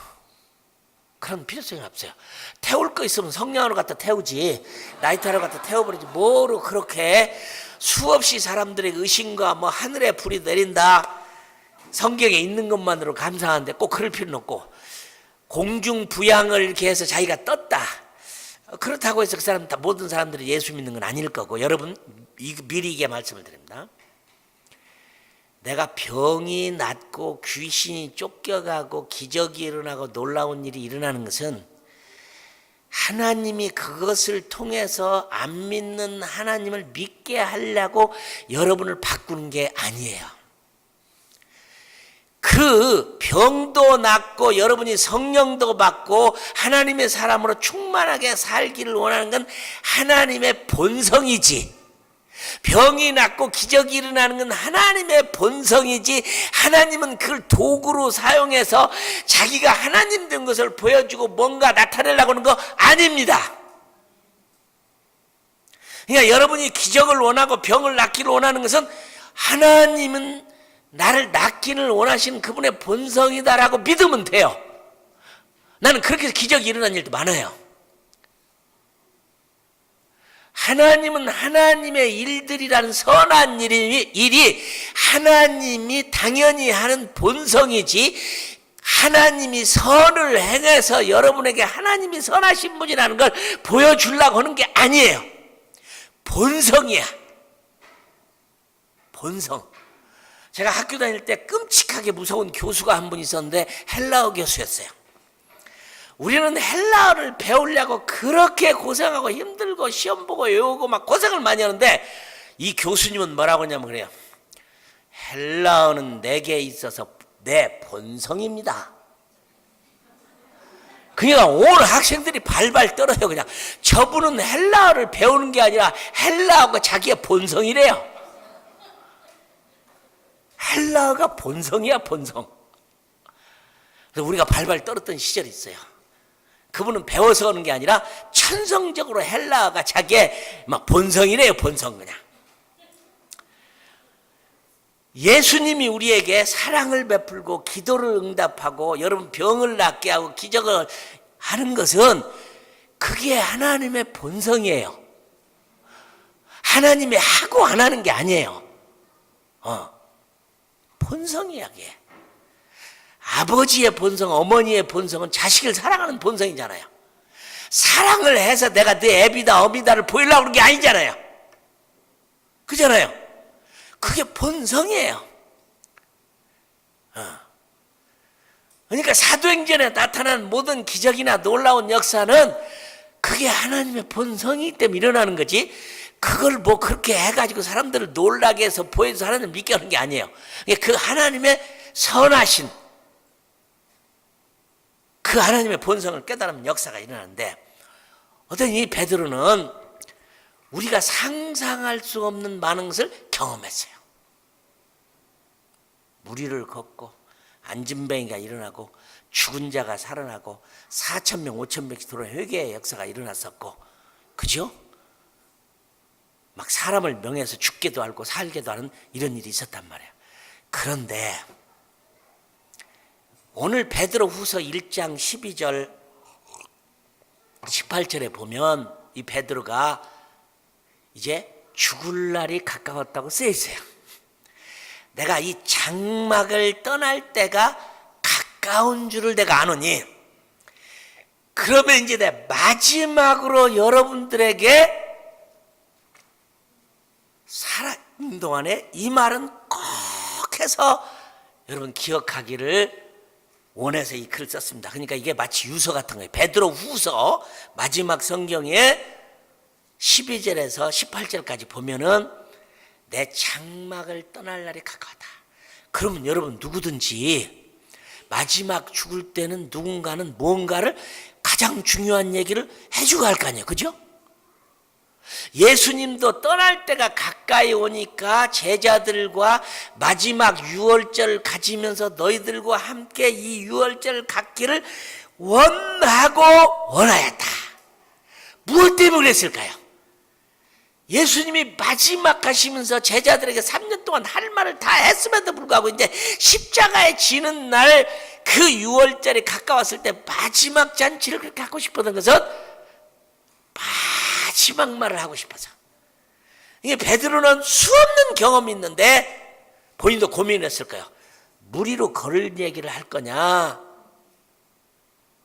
그런 필요성이 없어요. 태울 거 있으면 성령으로 갖다 태우지, 라이터로 갖다 태워버리지, 뭐로 그렇게 수없이 사람들의 의심과 뭐 하늘에 불이 내린다, 성경에 있는 것만으로 감사한데 꼭 그럴 필요는 없고, 공중부양을 이렇게 해서 자기가 떴다, 그렇다고 해서 그 사람 다 모든 사람들이 예수 믿는 건 아닐 거고, 여러분 미리 이게 말씀을 드립니다. 내가 병이 낫고 귀신이 쫓겨가고 기적이 일어나고 놀라운 일이 일어나는 것은 하나님이 그것을 통해서 안 믿는 하나님을 믿게 하려고 여러분을 바꾸는 게 아니에요. 그 병도 낫고 여러분이 성령도 받고 하나님의 사람으로 충만하게 살기를 원하는 건 하나님의 본성이지, 병이 낫고 기적이 일어나는 건 하나님의 본성이지, 하나님은 그걸 도구로 사용해서 자기가 하나님 된 것을 보여주고 뭔가 나타내려고 하는 거 아닙니다. 그러니까 여러분이 기적을 원하고 병을 낫기를 원하는 것은 하나님은 나를 낫기를 원하시는 그분의 본성이다라고 믿으면 돼요. 나는 그렇게 해서 기적이 일어난 일도 많아요. 하나님은 하나님의 일들이라는 선한 일이 하나님이 당연히 하는 본성이지, 하나님이 선을 행해서 여러분에게 하나님이 선하신 분이라는 걸 보여주려고 하는 게 아니에요. 본성이야. 본성. 제가 학교 다닐 때 끔찍하게 무서운 교수가 한 분 있었는데 헬라어 교수였어요. 우리는 헬라어를 배우려고 그렇게 고생하고 힘들고 시험 보고 외우고 막 고생을 많이 하는데 이 교수님은 뭐라고 하냐면 그래요. 헬라어는 내게 있어서 내 본성입니다. 그러니까 온 학생들이 발발 떨어요. 그냥 저분은 헬라어를 배우는 게 아니라 헬라어가 자기의 본성이래요. 헬라어가 본성이야, 본성. 그래서 우리가 발발 떨었던 시절이 있어요. 그분은 배워서 하는 게 아니라 천성적으로 헬라어가 자기의 막 본성이래요, 본성 그냥. 예수님이 우리에게 사랑을 베풀고 기도를 응답하고 여러분 병을 낫게 하고 기적을 하는 것은 그게 하나님의 본성이에요. 하나님이 하고 안 하는 게 아니에요. 본성이야 그게. 아버지의 본성, 어머니의 본성은 자식을 사랑하는 본성이잖아요. 사랑을 해서 내가 네 애비다 어미다를 보이려고 그런 게 아니잖아요. 그잖아요. 그게 본성이에요. 그러니까 사도행전에 나타난 모든 기적이나 놀라운 역사는 그게 하나님의 본성이기 때문에 일어나는 거지, 그걸 뭐 그렇게 해가지고 사람들을 놀라게 해서 보여서 하나님을 믿게 하는 게 아니에요. 그 하나님의 선하신 그 하나님의 본성을 깨달으면 역사가 일어나는데, 어떤 이 베드로는 우리가 상상할 수 없는 많은 것을 경험했어요. 무리를 걷고 안진뱅이가 일어나고 죽은 자가 살아나고 4,000명 5,000명씩 들어온 회개의 역사가 일어났었고, 그죠? 막 사람을 명해서 죽게도 하고 살게도 하는 이런 일이 있었단 말이에요. 그런데 오늘 베드로후서 1장 12절 18절에 보면 이 베드로가 이제 죽을 날이 가까웠다고 쓰여 있어요. 내가 이 장막을 떠날 때가 가까운 줄을 내가 아노니, 그러면 이제 내 마지막으로 여러분들에게 살아있는 동안에 이 말은 꼭 해서 여러분 기억하기를 원해서 이 글을 썼습니다. 그러니까 이게 마치 유서 같은 거예요. 베드로 후서 마지막 성경에 12절에서 18절까지 보면은 내 장막을 떠날 날이 가까웠다. 그러면 여러분 누구든지 마지막 죽을 때는 누군가는 뭔가를 가장 중요한 얘기를 해주고 할 거 아니에요. 그죠? 예수님도 떠날 때가 가까이 오니까 제자들과 마지막 유월절을 가지면서 너희들과 함께 이 유월절을 갖기를 원하고 원하였다. 무엇 때문에 그랬을까요? 예수님이 마지막 가시면서 제자들에게 3년 동안 할 말을 다 했음에도 불구하고 이제 십자가에 지는 날 그 유월절이 가까웠을 때 마지막 잔치를 그렇게 하고 싶었던 것은 마지막 말을 하고 싶어서. 이게 베드로는 수없는 경험이 있는데 본인도 고민했을 거예요. 무리로 걸을 얘기를 할 거냐,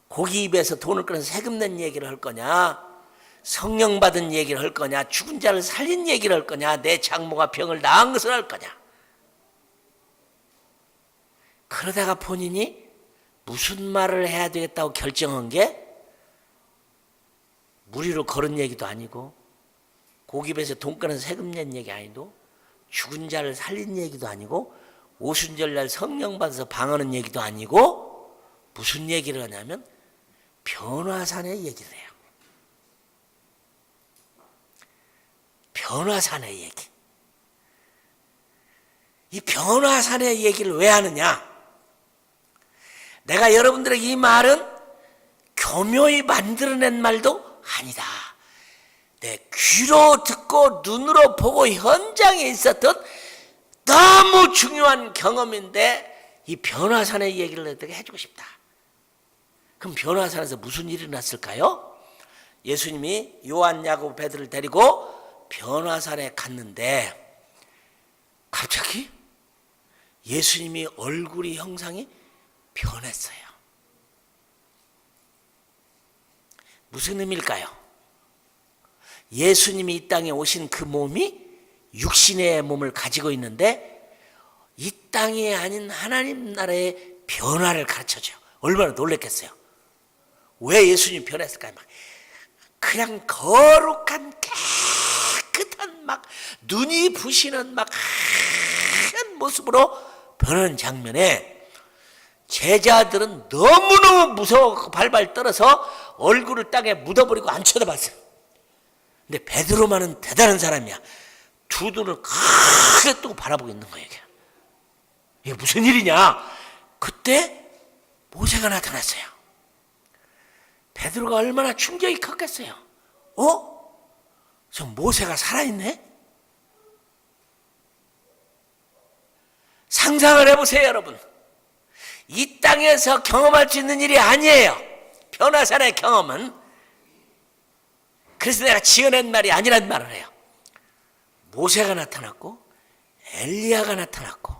고기 입에서 돈을 끊어서 세금 낸 얘기를 할 거냐, 성령 받은 얘기를 할 거냐, 죽은 자를 살린 얘기를 할 거냐, 내 장모가 병을 나은 것을 할 거냐. 그러다가 본인이 무슨 말을 해야 되겠다고 결정한 게 무리로 걸은 얘기도 아니고 고기배에서 돈 끊어서 세금 낸 얘기 아니고 죽은 자를 살린 얘기도 아니고 오순절날 성령 받아서 방언하는 얘기도 아니고 무슨 얘기를 하냐면 변화산의 얘기를 해요. 변화산의 얘기. 이 변화산의 얘기를 왜 하느냐? 내가 여러분들에게 이 말은 교묘히 만들어낸 말도 아니다. 내 귀로 듣고 눈으로 보고 현장에 있었던 너무 중요한 경험인데 이 변화산의 얘기를 너희들에게 해주고 싶다. 그럼 변화산에서 무슨 일이 났을까요? 예수님이 요한, 야고보, 베드로를 데리고 변화산에 갔는데 갑자기 예수님이 얼굴이 형상이 변했어요. 무슨 의미일까요? 예수님이 이 땅에 오신 그 몸이 육신의 몸을 가지고 있는데 이 땅이 아닌 하나님 나라의 변화를 가르쳐줘요. 얼마나 놀랬겠어요. 왜 예수님이 변했을까요? 그냥 거룩한 깨끗한 막 눈이 부시는 막 하얀 모습으로 변하는 장면에 제자들은 너무너무 무서워 발발 떨어서 얼굴을 땅에 묻어버리고 안 쳐다봤어요. 근데 베드로만은 대단한 사람이야. 두 눈을 크게 뜨고 바라보고 있는 거예요. 이게 무슨 일이냐? 그때 모세가 나타났어요. 베드로가 얼마나 충격이 컸겠어요. 저 모세가 살아있네? 상상을 해보세요, 여러분. 이 땅에서 경험할 수 있는 일이 아니에요. 변화산의 경험은. 그래서 내가 지어낸 말이 아니란 말을 해요. 모세가 나타났고 엘리야가 나타났고.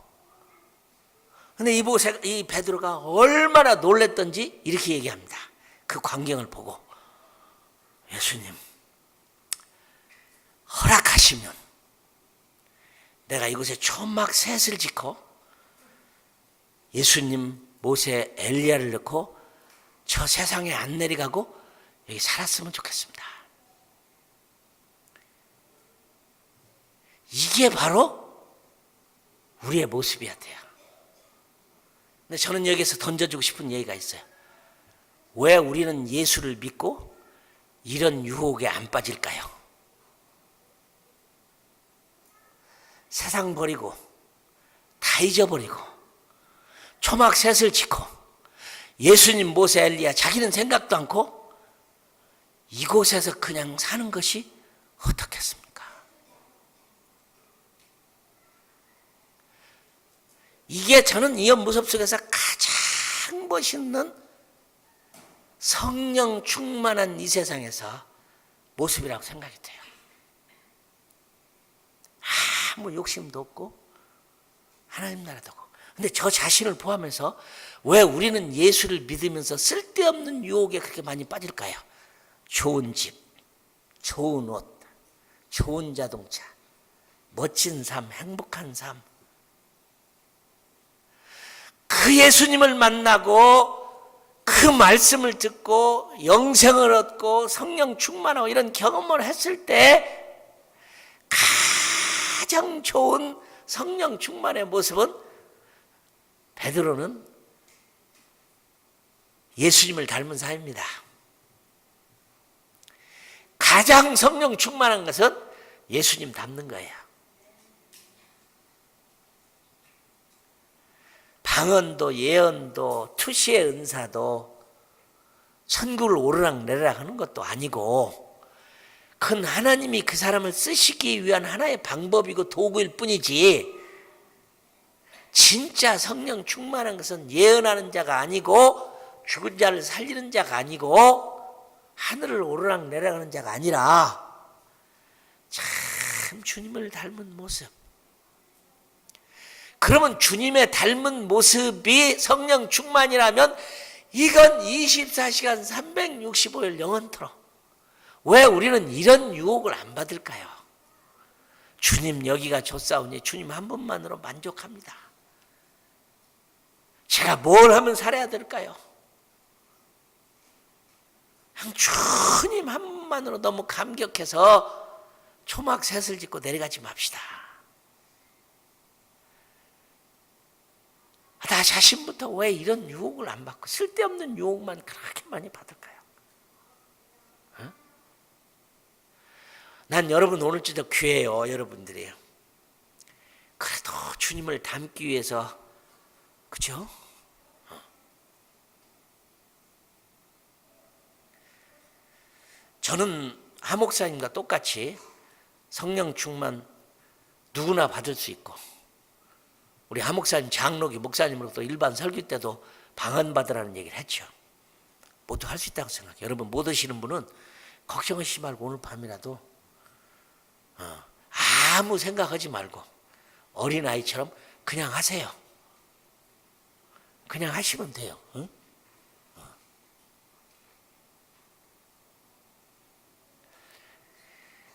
근데 이 베드로가 얼마나 놀랬던지 이렇게 얘기합니다. 그 광경을 보고 예수님 허락하시면 내가 이곳에 초막 셋을 짓고 예수님, 모세, 엘리야를 넣고 저 세상에 안 내려가고 여기 살았으면 좋겠습니다. 이게 바로 우리의 모습이어야 돼요. 근데 저는 여기서 던져주고 싶은 얘기가 있어요. 왜 우리는 예수를 믿고 이런 유혹에 안 빠질까요? 세상 버리고 다 잊어버리고 초막 셋을 짓고 예수님, 모세, 엘리야 자기는 생각도 않고 이곳에서 그냥 사는 것이 어떻겠습니까? 이게 저는 이 모습 속에서 가장 멋있는 성령 충만한 이 세상에서 모습이라고 생각이 돼요. 아무 욕심도 없고 하나님 나라도 없고. 근데 저 자신을 포함해서 왜 우리는 예수를 믿으면서 쓸데없는 유혹에 그렇게 많이 빠질까요? 좋은 집, 좋은 옷, 좋은 자동차, 멋진 삶, 행복한 삶. 그 예수님을 만나고 그 말씀을 듣고 영생을 얻고 성령 충만하고 이런 경험을 했을 때 가장 좋은 성령 충만의 모습은 베드로는 예수님을 닮은 사람입니다. 가장 성령 충만한 것은 예수님 닮는 거예요. 방언도 예언도 투시의 은사도 천국을 오르락 내리락 하는 것도 아니고 그건 하나님이 그 사람을 쓰시기 위한 하나의 방법이고 도구일 뿐이지 진짜 성령 충만한 것은 예언하는 자가 아니고 죽은 자를 살리는 자가 아니고 하늘을 오르락 내리락 하는 자가 아니라 참 주님을 닮은 모습. 그러면 주님의 닮은 모습이 성령 충만이라면 이건 24시간 365일 영원토록. 왜 우리는 이런 유혹을 안 받을까요? 주님 여기가 좋사오니 주님 한 분만으로 만족합니다. 제가 뭘 하면 살아야 될까요? 주님 한 분만으로 너무 감격해서 초막 셋을 짓고 내려가지 맙시다. 나 자신부터 왜 이런 유혹을 안 받고 쓸데없는 유혹만 그렇게 많이 받을까요? 난 여러분 오늘쯤도 귀해요. 여러분들이에요. 그래도 주님을 닮기 위해서 그죠? 저는 하 목사님과 똑같이 성령 충만 누구나 받을 수 있고 우리 하 목사님 장로기 목사님으로부터 일반 설교 때도 방언 받으라는 얘기를 했죠. 모두 할 수 있다고 생각해요. 여러분 못 오시는 분은 걱정하시지 말고 오늘 밤이라도 아무 생각하지 말고 어린아이처럼 그냥 하세요. 그냥 하시면 돼요. 응?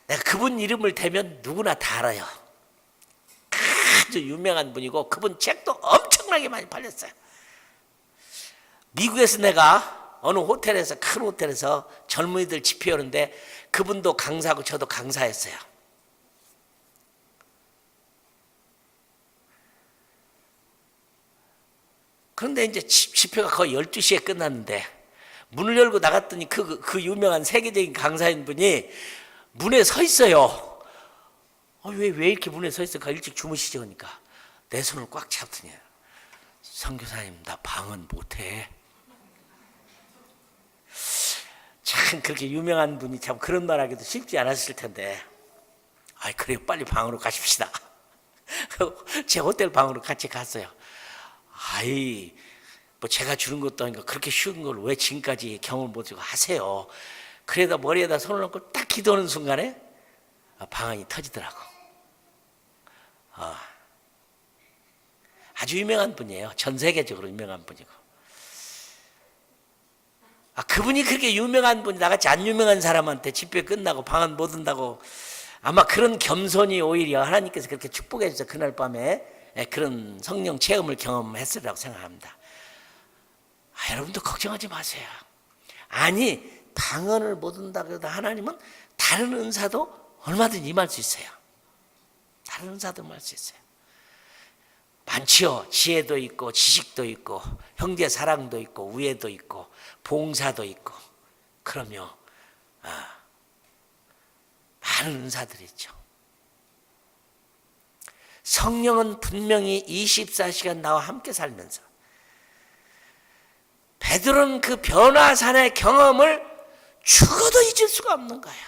내가 그분 이름을 대면 누구나 다 알아요. 아주 유명한 분이고 그분 책도 엄청나게 많이 팔렸어요. 미국에서 내가 어느 호텔에서 큰 호텔에서 젊은이들 집회 오는데 그분도 강사고 저도 강사였어요. 그런데 이제 집회가 거의 12시에 끝났는데 문을 열고 나갔더니 그 유명한 세계적인 강사인 분이 문에 서 있어요. 왜 이렇게 문에 서 있을까? 일찍 주무시죠? 그러니까 내 손을 꽉 잡더니 선교사님 나 방언 못해. 참 그렇게 유명한 분이 참 그런 말 하기도 쉽지 않았을 텐데 그래요 빨리 방으로 가십시다. 제 호텔 방으로 같이 갔어요. 뭐 제가 주는 것도 아니고 그렇게 쉬운 걸 왜 지금까지 경험을 못하고 하세요. 그래다 머리에다 손을 얹고 딱 기도하는 순간에 방언이 터지더라고. 아주 유명한 분이에요. 전 세계적으로 유명한 분이고. 그분이 그렇게 유명한 분이 나같이 안 유명한 사람한테 집회 끝나고 방언 못 한다고 아마 그런 겸손이 오히려 하나님께서 그렇게 축복해 주셔서 그날 밤에 그런 성령 체험을 경험했으리라고 생각합니다. 여러분도 걱정하지 마세요. 아니 방언을 못 한다고 해도 하나님은 다른 은사도 얼마든지 임할 수 있어요. 다른 은사도 임할 수 있어요. 많지요. 지혜도 있고 지식도 있고 형제 사랑도 있고 우애도 있고 봉사도 있고 그럼요. 많은 은사들이 있죠. 성령은 분명히 24시간 나와 함께 살면서 베드로는 그 변화산의 경험을 죽어도 잊을 수가 없는 거예요.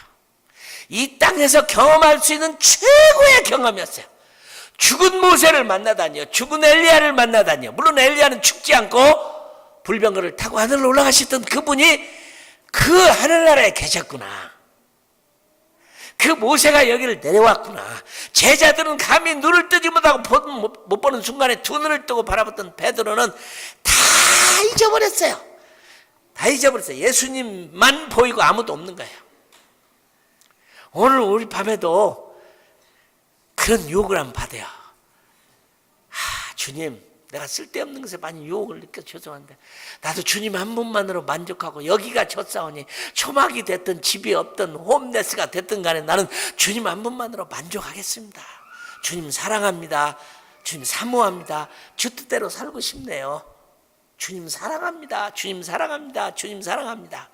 이 땅에서 경험할 수 있는 최고의 경험이었어요. 죽은 모세를 만나다니요. 죽은 엘리야를 만나다니요. 물론 엘리야는 죽지 않고 불병거를 타고 하늘로 올라가셨던 그분이 그 하늘나라에 계셨구나. 그 모세가 여기를 내려왔구나. 제자들은 감히 눈을 뜨지 못하고 못 보는 순간에 두 눈을 뜨고 바라봤던 베드로는 다 잊어버렸어요. 다 잊어버렸어요. 예수님만 보이고 아무도 없는 거예요. 오늘 우리 밤에도 그런 유혹을 한번 받아요. 주님, 내가 쓸데없는 것에 많이 유혹을 느껴 죄송한데 나도 주님 한 분만으로 만족하고 여기가 젖사오니 초막이 됐든 집이 없든 홈레스가 됐든 간에 나는 주님 한 분만으로 만족하겠습니다. 주님 사랑합니다. 주님 사모합니다. 주 뜻대로 살고 싶네요. 주님 사랑합니다. 주님 사랑합니다. 주님 사랑합니다.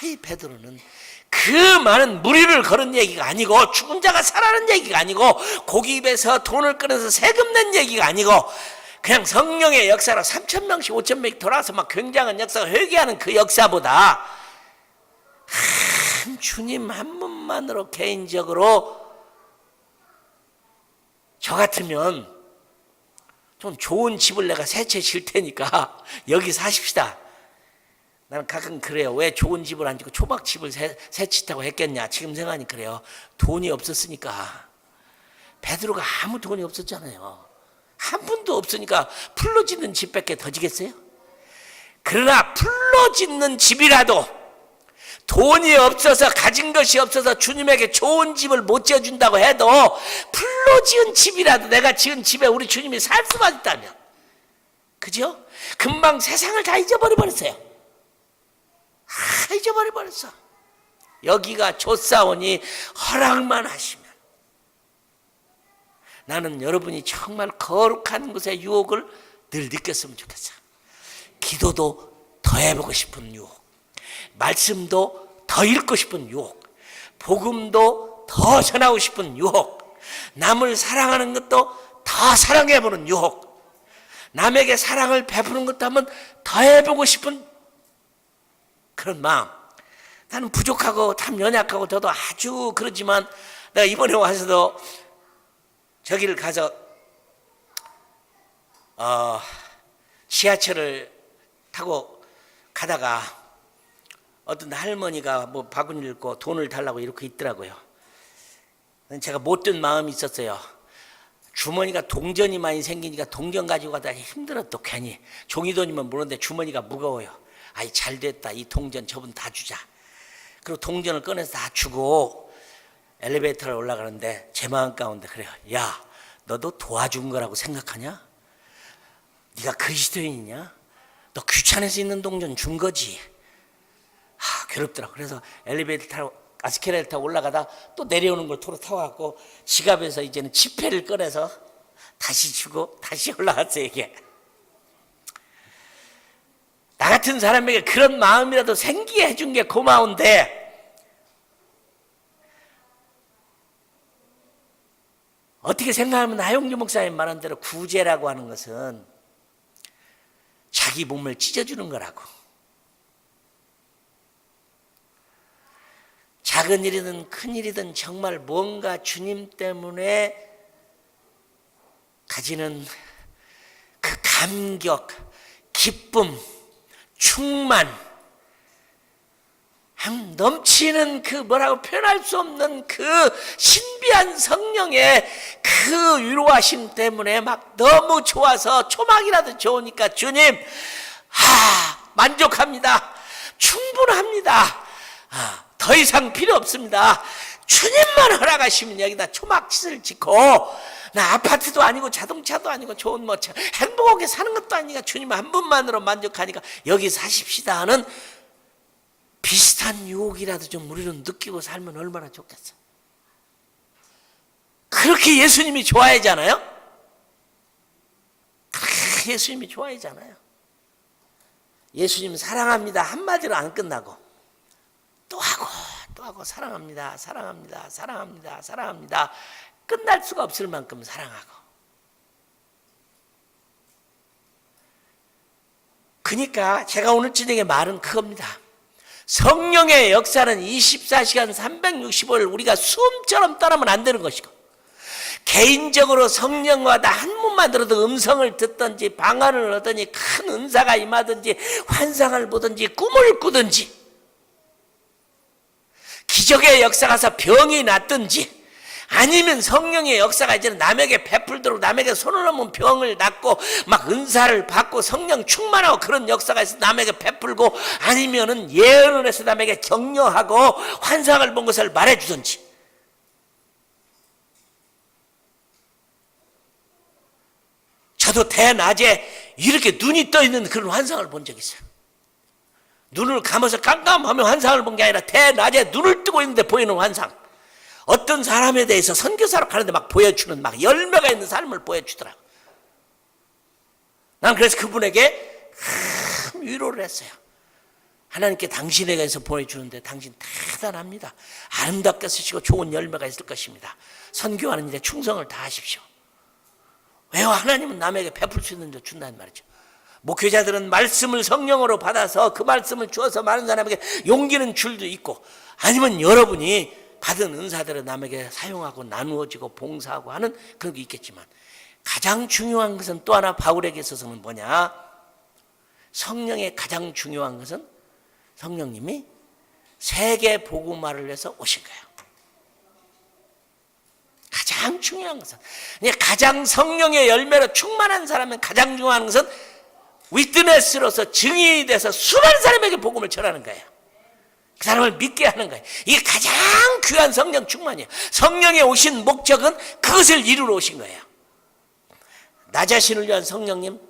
이 베드로는 그 많은 무리를 걸은 얘기가 아니고 죽은 자가 살아난 얘기가 아니고 고기 입에서 돈을 꺼내서 세금 낸 얘기가 아니고 그냥 성령의 역사로 3,000명씩 5,000명씩 돌아서 막 굉장한 역사가 회개하는 그 역사보다 한 주님 한 분만으로 개인적으로 저 같으면 좀 좋은 집을 내가 세 채 질 테니까 여기 사십시다. 나는 가끔 그래요. 왜 좋은 집을 안 짓고 초박집을 세 짓다고 했겠냐. 지금 생각하니 그래요. 돈이 없었으니까. 베드로가 아무 돈이 없었잖아요. 한 푼도 없으니까 풀로 짓는 집밖에 더 지겠어요? 그러나 풀로 짓는 집이라도 돈이 없어서 가진 것이 없어서 주님에게 좋은 집을 못 지어준다고 해도 풀로 지은 집이라도 내가 지은 집에 우리 주님이 살 수만 있다면 그죠? 금방 세상을 다 잊어버려버렸어요. 잊어버려버렸어. 여기가 좁사오니 허락만 하시면 나는 여러분이 정말 거룩한 곳의 유혹을 늘 느꼈으면 좋겠어. 기도도 더 해보고 싶은 유혹, 말씀도 더 읽고 싶은 유혹, 복음도 더 전하고 싶은 유혹, 남을 사랑하는 것도 더 사랑해보는 유혹, 남에게 사랑을 베푸는 것도 한번 더 해보고 싶은 그런 마음. 나는 부족하고 참 연약하고 저도 아주 그러지만 내가 이번에 와서도 저기를 가서 지하철을 타고 가다가 어떤 할머니가 뭐 바구니를 읽고 돈을 달라고 이렇게 있더라고요. 제가 못된 마음이 있었어요. 주머니가 동전이 많이 생기니까 동전 가지고 가다 힘들어. 또 괜히 종이돈이면 모르는데 주머니가 무거워요. 잘 됐다. 이 동전 저분 다 주자. 그리고 동전을 꺼내서 다 주고 엘리베이터를 올라가는데 제 마음 가운데 그래요. 야, 너도 도와준 거라고 생각하냐? 네가 그리스도인이냐? 너 귀찮아서 있는 동전 준 거지. 괴롭더라고. 그래서 엘리베이터 타고 에스컬레이터 타고 올라가다 또 내려오는 걸 도로 타와갖고 지갑에서 이제는 지폐를 꺼내서 다시 주고 다시 올라갔어요. 이게 나 같은 사람에게 그런 마음이라도 생기게 해준 게 고마운데, 어떻게 생각하면 나용주 목사님 말한 대로 구제라고 하는 것은 자기 몸을 찢어주는 거라고. 작은 일이든 큰 일이든 정말 뭔가 주님 때문에 가지는 그 감격, 기쁨, 충만, 넘치는 그 뭐라고 표현할 수 없는 그 신비한 성령의 그 위로하심 때문에 막 너무 좋아서 초막이라도 좋으니까 주님, 만족합니다. 충분합니다. 더 이상 필요 없습니다. 주님만 허락하시면 여기다 초막짓을 짓고, 나 아파트도 아니고 자동차도 아니고 좋은 뭐 행복하게 사는 것도 아니니까 주님 한 분만으로 만족하니까 여기 사십시다 하는 비슷한 유혹이라도 좀 우리는 느끼고 살면 얼마나 좋겠어. 그렇게 예수님이 좋아하잖아요. 그렇게 예수님이 좋아하잖아요. 예수님 사랑합니다 한마디로 안 끝나고 또 하고 또 하고 사랑합니다, 사랑합니다, 사랑합니다, 사랑합니다. 끝날 수가 없을 만큼 사랑하고. 그러니까 제가 오늘 저녁에 말은 그겁니다. 성령의 역사는 24시간 365일 우리가 수음처럼 따르면 안 되는 것이고, 개인적으로 성령과 나 한 번만 들어도 음성을 듣든지 방언을 하든지 큰 은사가 임하든지 환상을 보든지 꿈을 꾸든지 기적의 역사가 서 병이 낫든지, 아니면 성령의 역사가 이제는 남에게 베풀도록 남에게 손을 놓으면 병을 낫고 막 은사를 받고 성령 충만하고 그런 역사가 있어 남에게 베풀고, 아니면은 예언을 해서 남에게 격려하고 환상을 본 것을 말해주든지. 저도 대낮에 이렇게 눈이 떠있는 그런 환상을 본 적이 있어요. 눈을 감아서 깜깜하면 환상을 본 게 아니라 대낮에 눈을 뜨고 있는데 보이는 환상. 어떤 사람에 대해서 선교사로 가는데 막 보여주는 막 열매가 있는 삶을 보여주더라고. 난 그래서 그분에게 큰 위로를 했어요. 하나님께 당신에게서 보여주는데 당신 대단합니다. 아름답게 쓰시고 좋은 열매가 있을 것입니다. 선교하는 일에 충성을 다하십시오. 왜요? 하나님은 남에게 베풀 수 있는 데 준다는 말이죠. 목회자들은 말씀을 성령으로 받아서 그 말씀을 주어서 많은 사람에게 용기는 줄도 있고, 아니면 여러분이 받은 은사들을 남에게 사용하고 나누어지고 봉사하고 하는 그런 게 있겠지만, 가장 중요한 것은 또 하나 바울에게 있어서는 뭐냐? 성령의 가장 중요한 것은 성령님이 세계 복음화를 위해서 오신 거예요. 가장 중요한 것은, 가장 성령의 열매로 충만한 사람은 가장 중요한 것은 위트네스로서 증인이 돼서 수많은 사람에게 복음을 전하는 거예요. 그 사람을 믿게 하는 거예요. 이게 가장 귀한 성령 충만이에요. 성령에 오신 목적은 그것을 이루러 오신 거예요. 나 자신을 위한 성령님,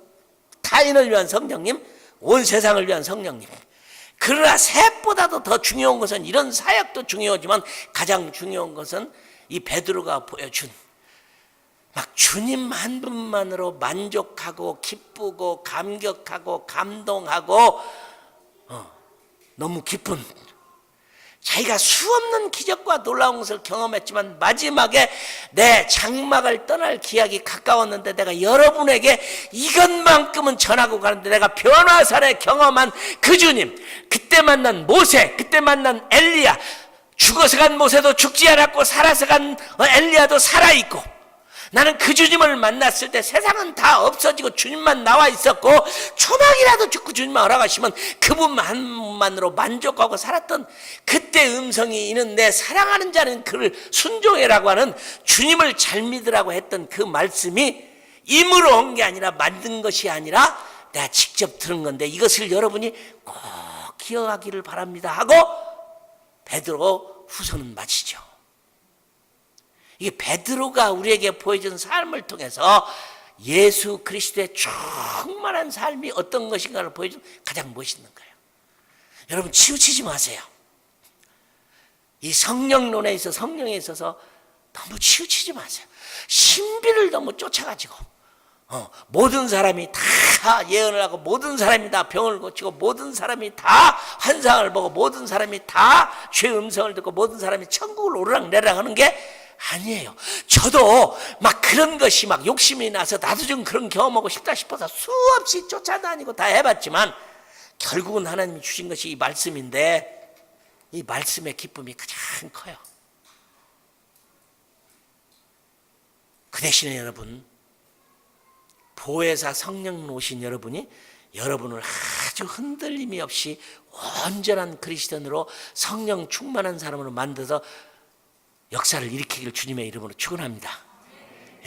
타인을 위한 성령님, 온 세상을 위한 성령님. 그러나 셋보다도 더 중요한 것은, 이런 사역도 중요하지만 가장 중요한 것은 이 베드로가 보여준 막 주님 한 분만으로 만족하고 기쁘고 감격하고 감동하고 너무 기쁜, 자기가 수없는 기적과 놀라운 것을 경험했지만 마지막에 내 장막을 떠날 기약이 가까웠는데 내가 여러분에게 이것만큼은 전하고 가는데, 내가 변화산에 경험한 그 주님, 그때 만난 모세, 그때 만난 엘리야, 죽어서 간 모세도 죽지 않았고 살아서 간 엘리야도 살아있고, 나는 그 주님을 만났을 때 세상은 다 없어지고 주님만 나와 있었고, 초막이라도 죽고 주님만 허락하시면 그분 한 분만으로 만족하고 살았던 그때 음성이 있는, 내 사랑하는 자는 그를 순종해라고 하는, 주님을 잘 믿으라고 했던 그 말씀이 임으로 온 게 아니라 만든 것이 아니라 내가 직접 들은 건데, 이것을 여러분이 꼭 기억하기를 바랍니다 하고 베드로 후서는 마치죠. 이게 베드로가 우리에게 보여준 삶을 통해서 예수 그리스도의 충만한 삶이 어떤 것인가를 보여준 가장 멋있는 거예요. 여러분 치우치지 마세요. 이 성령론에 있어서 성령에 있어서 너무 치우치지 마세요. 신비를 너무 쫓아가지고 모든 사람이 다 예언을 하고 모든 사람이 다 병을 고치고 모든 사람이 다 환상을 보고 모든 사람이 다 죄의 음성을 듣고 모든 사람이 천국을 오르락내리락 하는 게 아니에요. 저도 막 그런 것이 막 욕심이 나서 나도 좀 그런 경험하고 싶다 싶어서 수없이 쫓아다니고 다 해봤지만 결국은 하나님이 주신 것이 이 말씀인데 이 말씀의 기쁨이 가장 커요. 그 대신에 여러분 보혜사 성령 오신 여러분이 여러분을 아주 흔들림이 없이 온전한 그리스도인으로 성령 충만한 사람으로 만들어서 역사를 일으키기를 주님의 이름으로 축원합니다.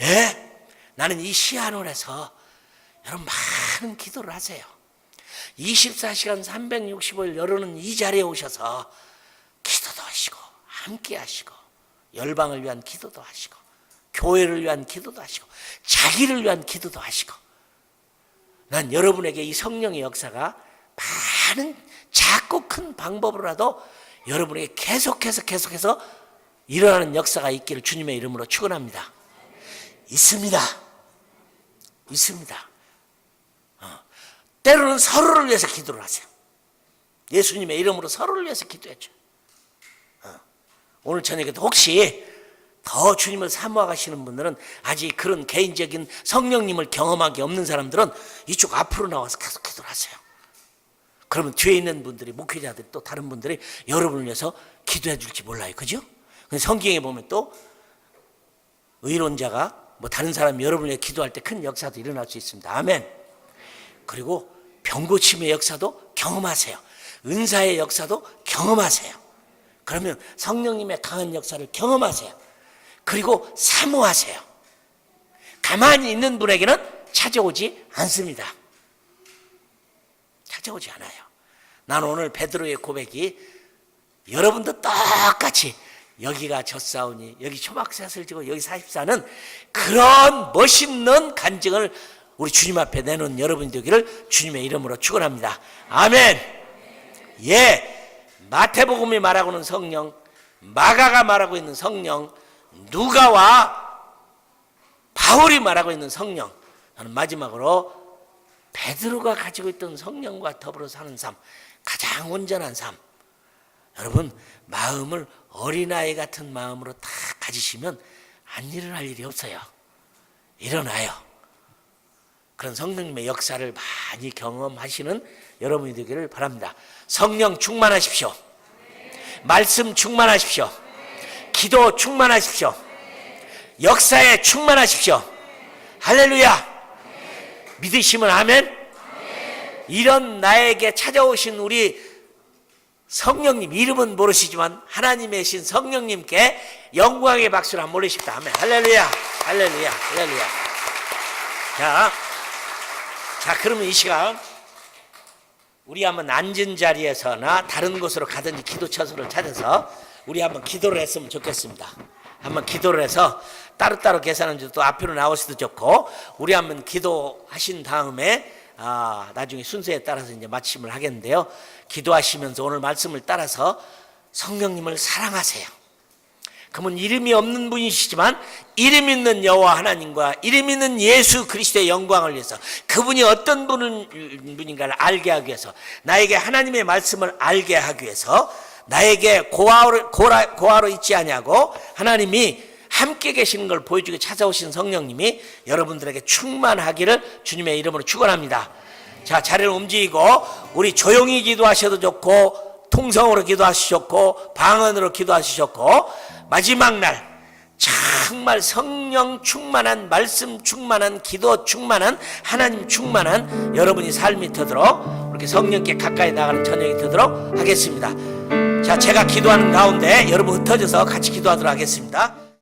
예? 나는 이 시한원에서 여러분 많은 기도를 하세요. 24시간 365일 여러분은 이 자리에 오셔서 기도도 하시고 함께 하시고 열방을 위한 기도도 하시고 교회를 위한 기도도 하시고 자기를 위한 기도도 하시고 난 여러분에게 이 성령의 역사가 많은 작고 큰 방법으로라도 여러분에게 계속해서 일어나는 역사가 있기를 주님의 이름으로 축원합니다. 있습니다. 때로는 서로를 위해서 기도를 하세요. 예수님의 이름으로 서로를 위해서 기도했죠. 오늘 저녁에도 혹시 더 주님을 사모하시는 분들은 아직 그런 개인적인 성령님을 경험하기 없는 사람들은 이쪽 앞으로 나와서 계속 기도를 하세요. 그러면 뒤에 있는 분들이 목회자들이 또 다른 분들이 여러분을 위해서 기도해 줄지 몰라요. 그죠? 성경에 보면 또 의론자가 뭐 다른 사람 여러분을 위해 기도할 때 큰 역사도 일어날 수 있습니다. 아멘. 그리고 병고침의 역사도 경험하세요. 은사의 역사도 경험하세요. 그러면 성령님의 강한 역사를 경험하세요. 그리고 사모하세요. 가만히 있는 분에게는 찾아오지 않습니다. 찾아오지 않아요. 나는 오늘 베드로의 고백이 여러분도 똑같이 여기가 젖사오니 여기 초막셋을 지고 여기 44는 그런 멋있는 간증을 우리 주님 앞에 내놓은 여러분이 되기를 주님의 이름으로 축원합니다. 아멘. 예, 마태복음이 말하고 있는 성령, 마가가 말하고 있는 성령, 누가와 바울이 말하고 있는 성령, 저는 마지막으로 베드로가 가지고 있던 성령과 더불어 사는 삶, 가장 온전한 삶. 여러분 마음을 어린아이 같은 마음으로 다 가지시면 안 일어날 일이 없어요. 일어나요. 그런 성령님의 역사를 많이 경험하시는 여러분이 되기를 바랍니다. 성령 충만하십시오. 말씀 충만하십시오. 기도 충만하십시오. 역사에 충만하십시오. 할렐루야. 믿으시면 아멘. 이런 나에게 찾아오신 우리 성령님, 이름은 모르시지만 하나님의 신 성령님께 영광의 박수를 한번 올리십시다. 아멘. 할렐루야. 할렐루야. 할렐루야. 자, 그러면 이 시간 우리 한번 앉은 자리에서나 다른 곳으로 가든지 기도 처소를 찾아서 우리 한번 기도를 했으면 좋겠습니다. 한번 기도를 해서 따로따로 계산하는지도 또 앞으로 나오셔도 좋고, 우리 한번 기도하신 다음에 나중에 순서에 따라서 이제 마침을 하겠는데요. 기도하시면서 오늘 말씀을 따라서 성령님을 사랑하세요. 그러면 이름이 없는 분이시지만 이름 있는 여호와 하나님과 이름 있는 예수 그리스도의 영광을 위해서, 그분이 어떤 분인가를 알게 하기 위해서, 나에게 하나님의 말씀을 알게 하기 위해서, 나에게 고아로 있지 아니하고 하나님이 함께 계시는 걸 보여주기 찾아오신 성령님이 여러분들에게 충만하기를 주님의 이름으로 축원합니다. 자, 자리를 움직이고 우리 조용히 기도하셔도 좋고 통성으로 기도하시셨고 방언으로 기도하시셨고, 마지막 날 정말 성령 충만한, 말씀 충만한, 기도 충만한, 하나님 충만한 여러분이 삶이 되도록, 이렇게 성령께 가까이 나가는 저녁이 되도록 하겠습니다. 자, 제가 기도하는 가운데 여러분 흩어져서 같이 기도하도록 하겠습니다.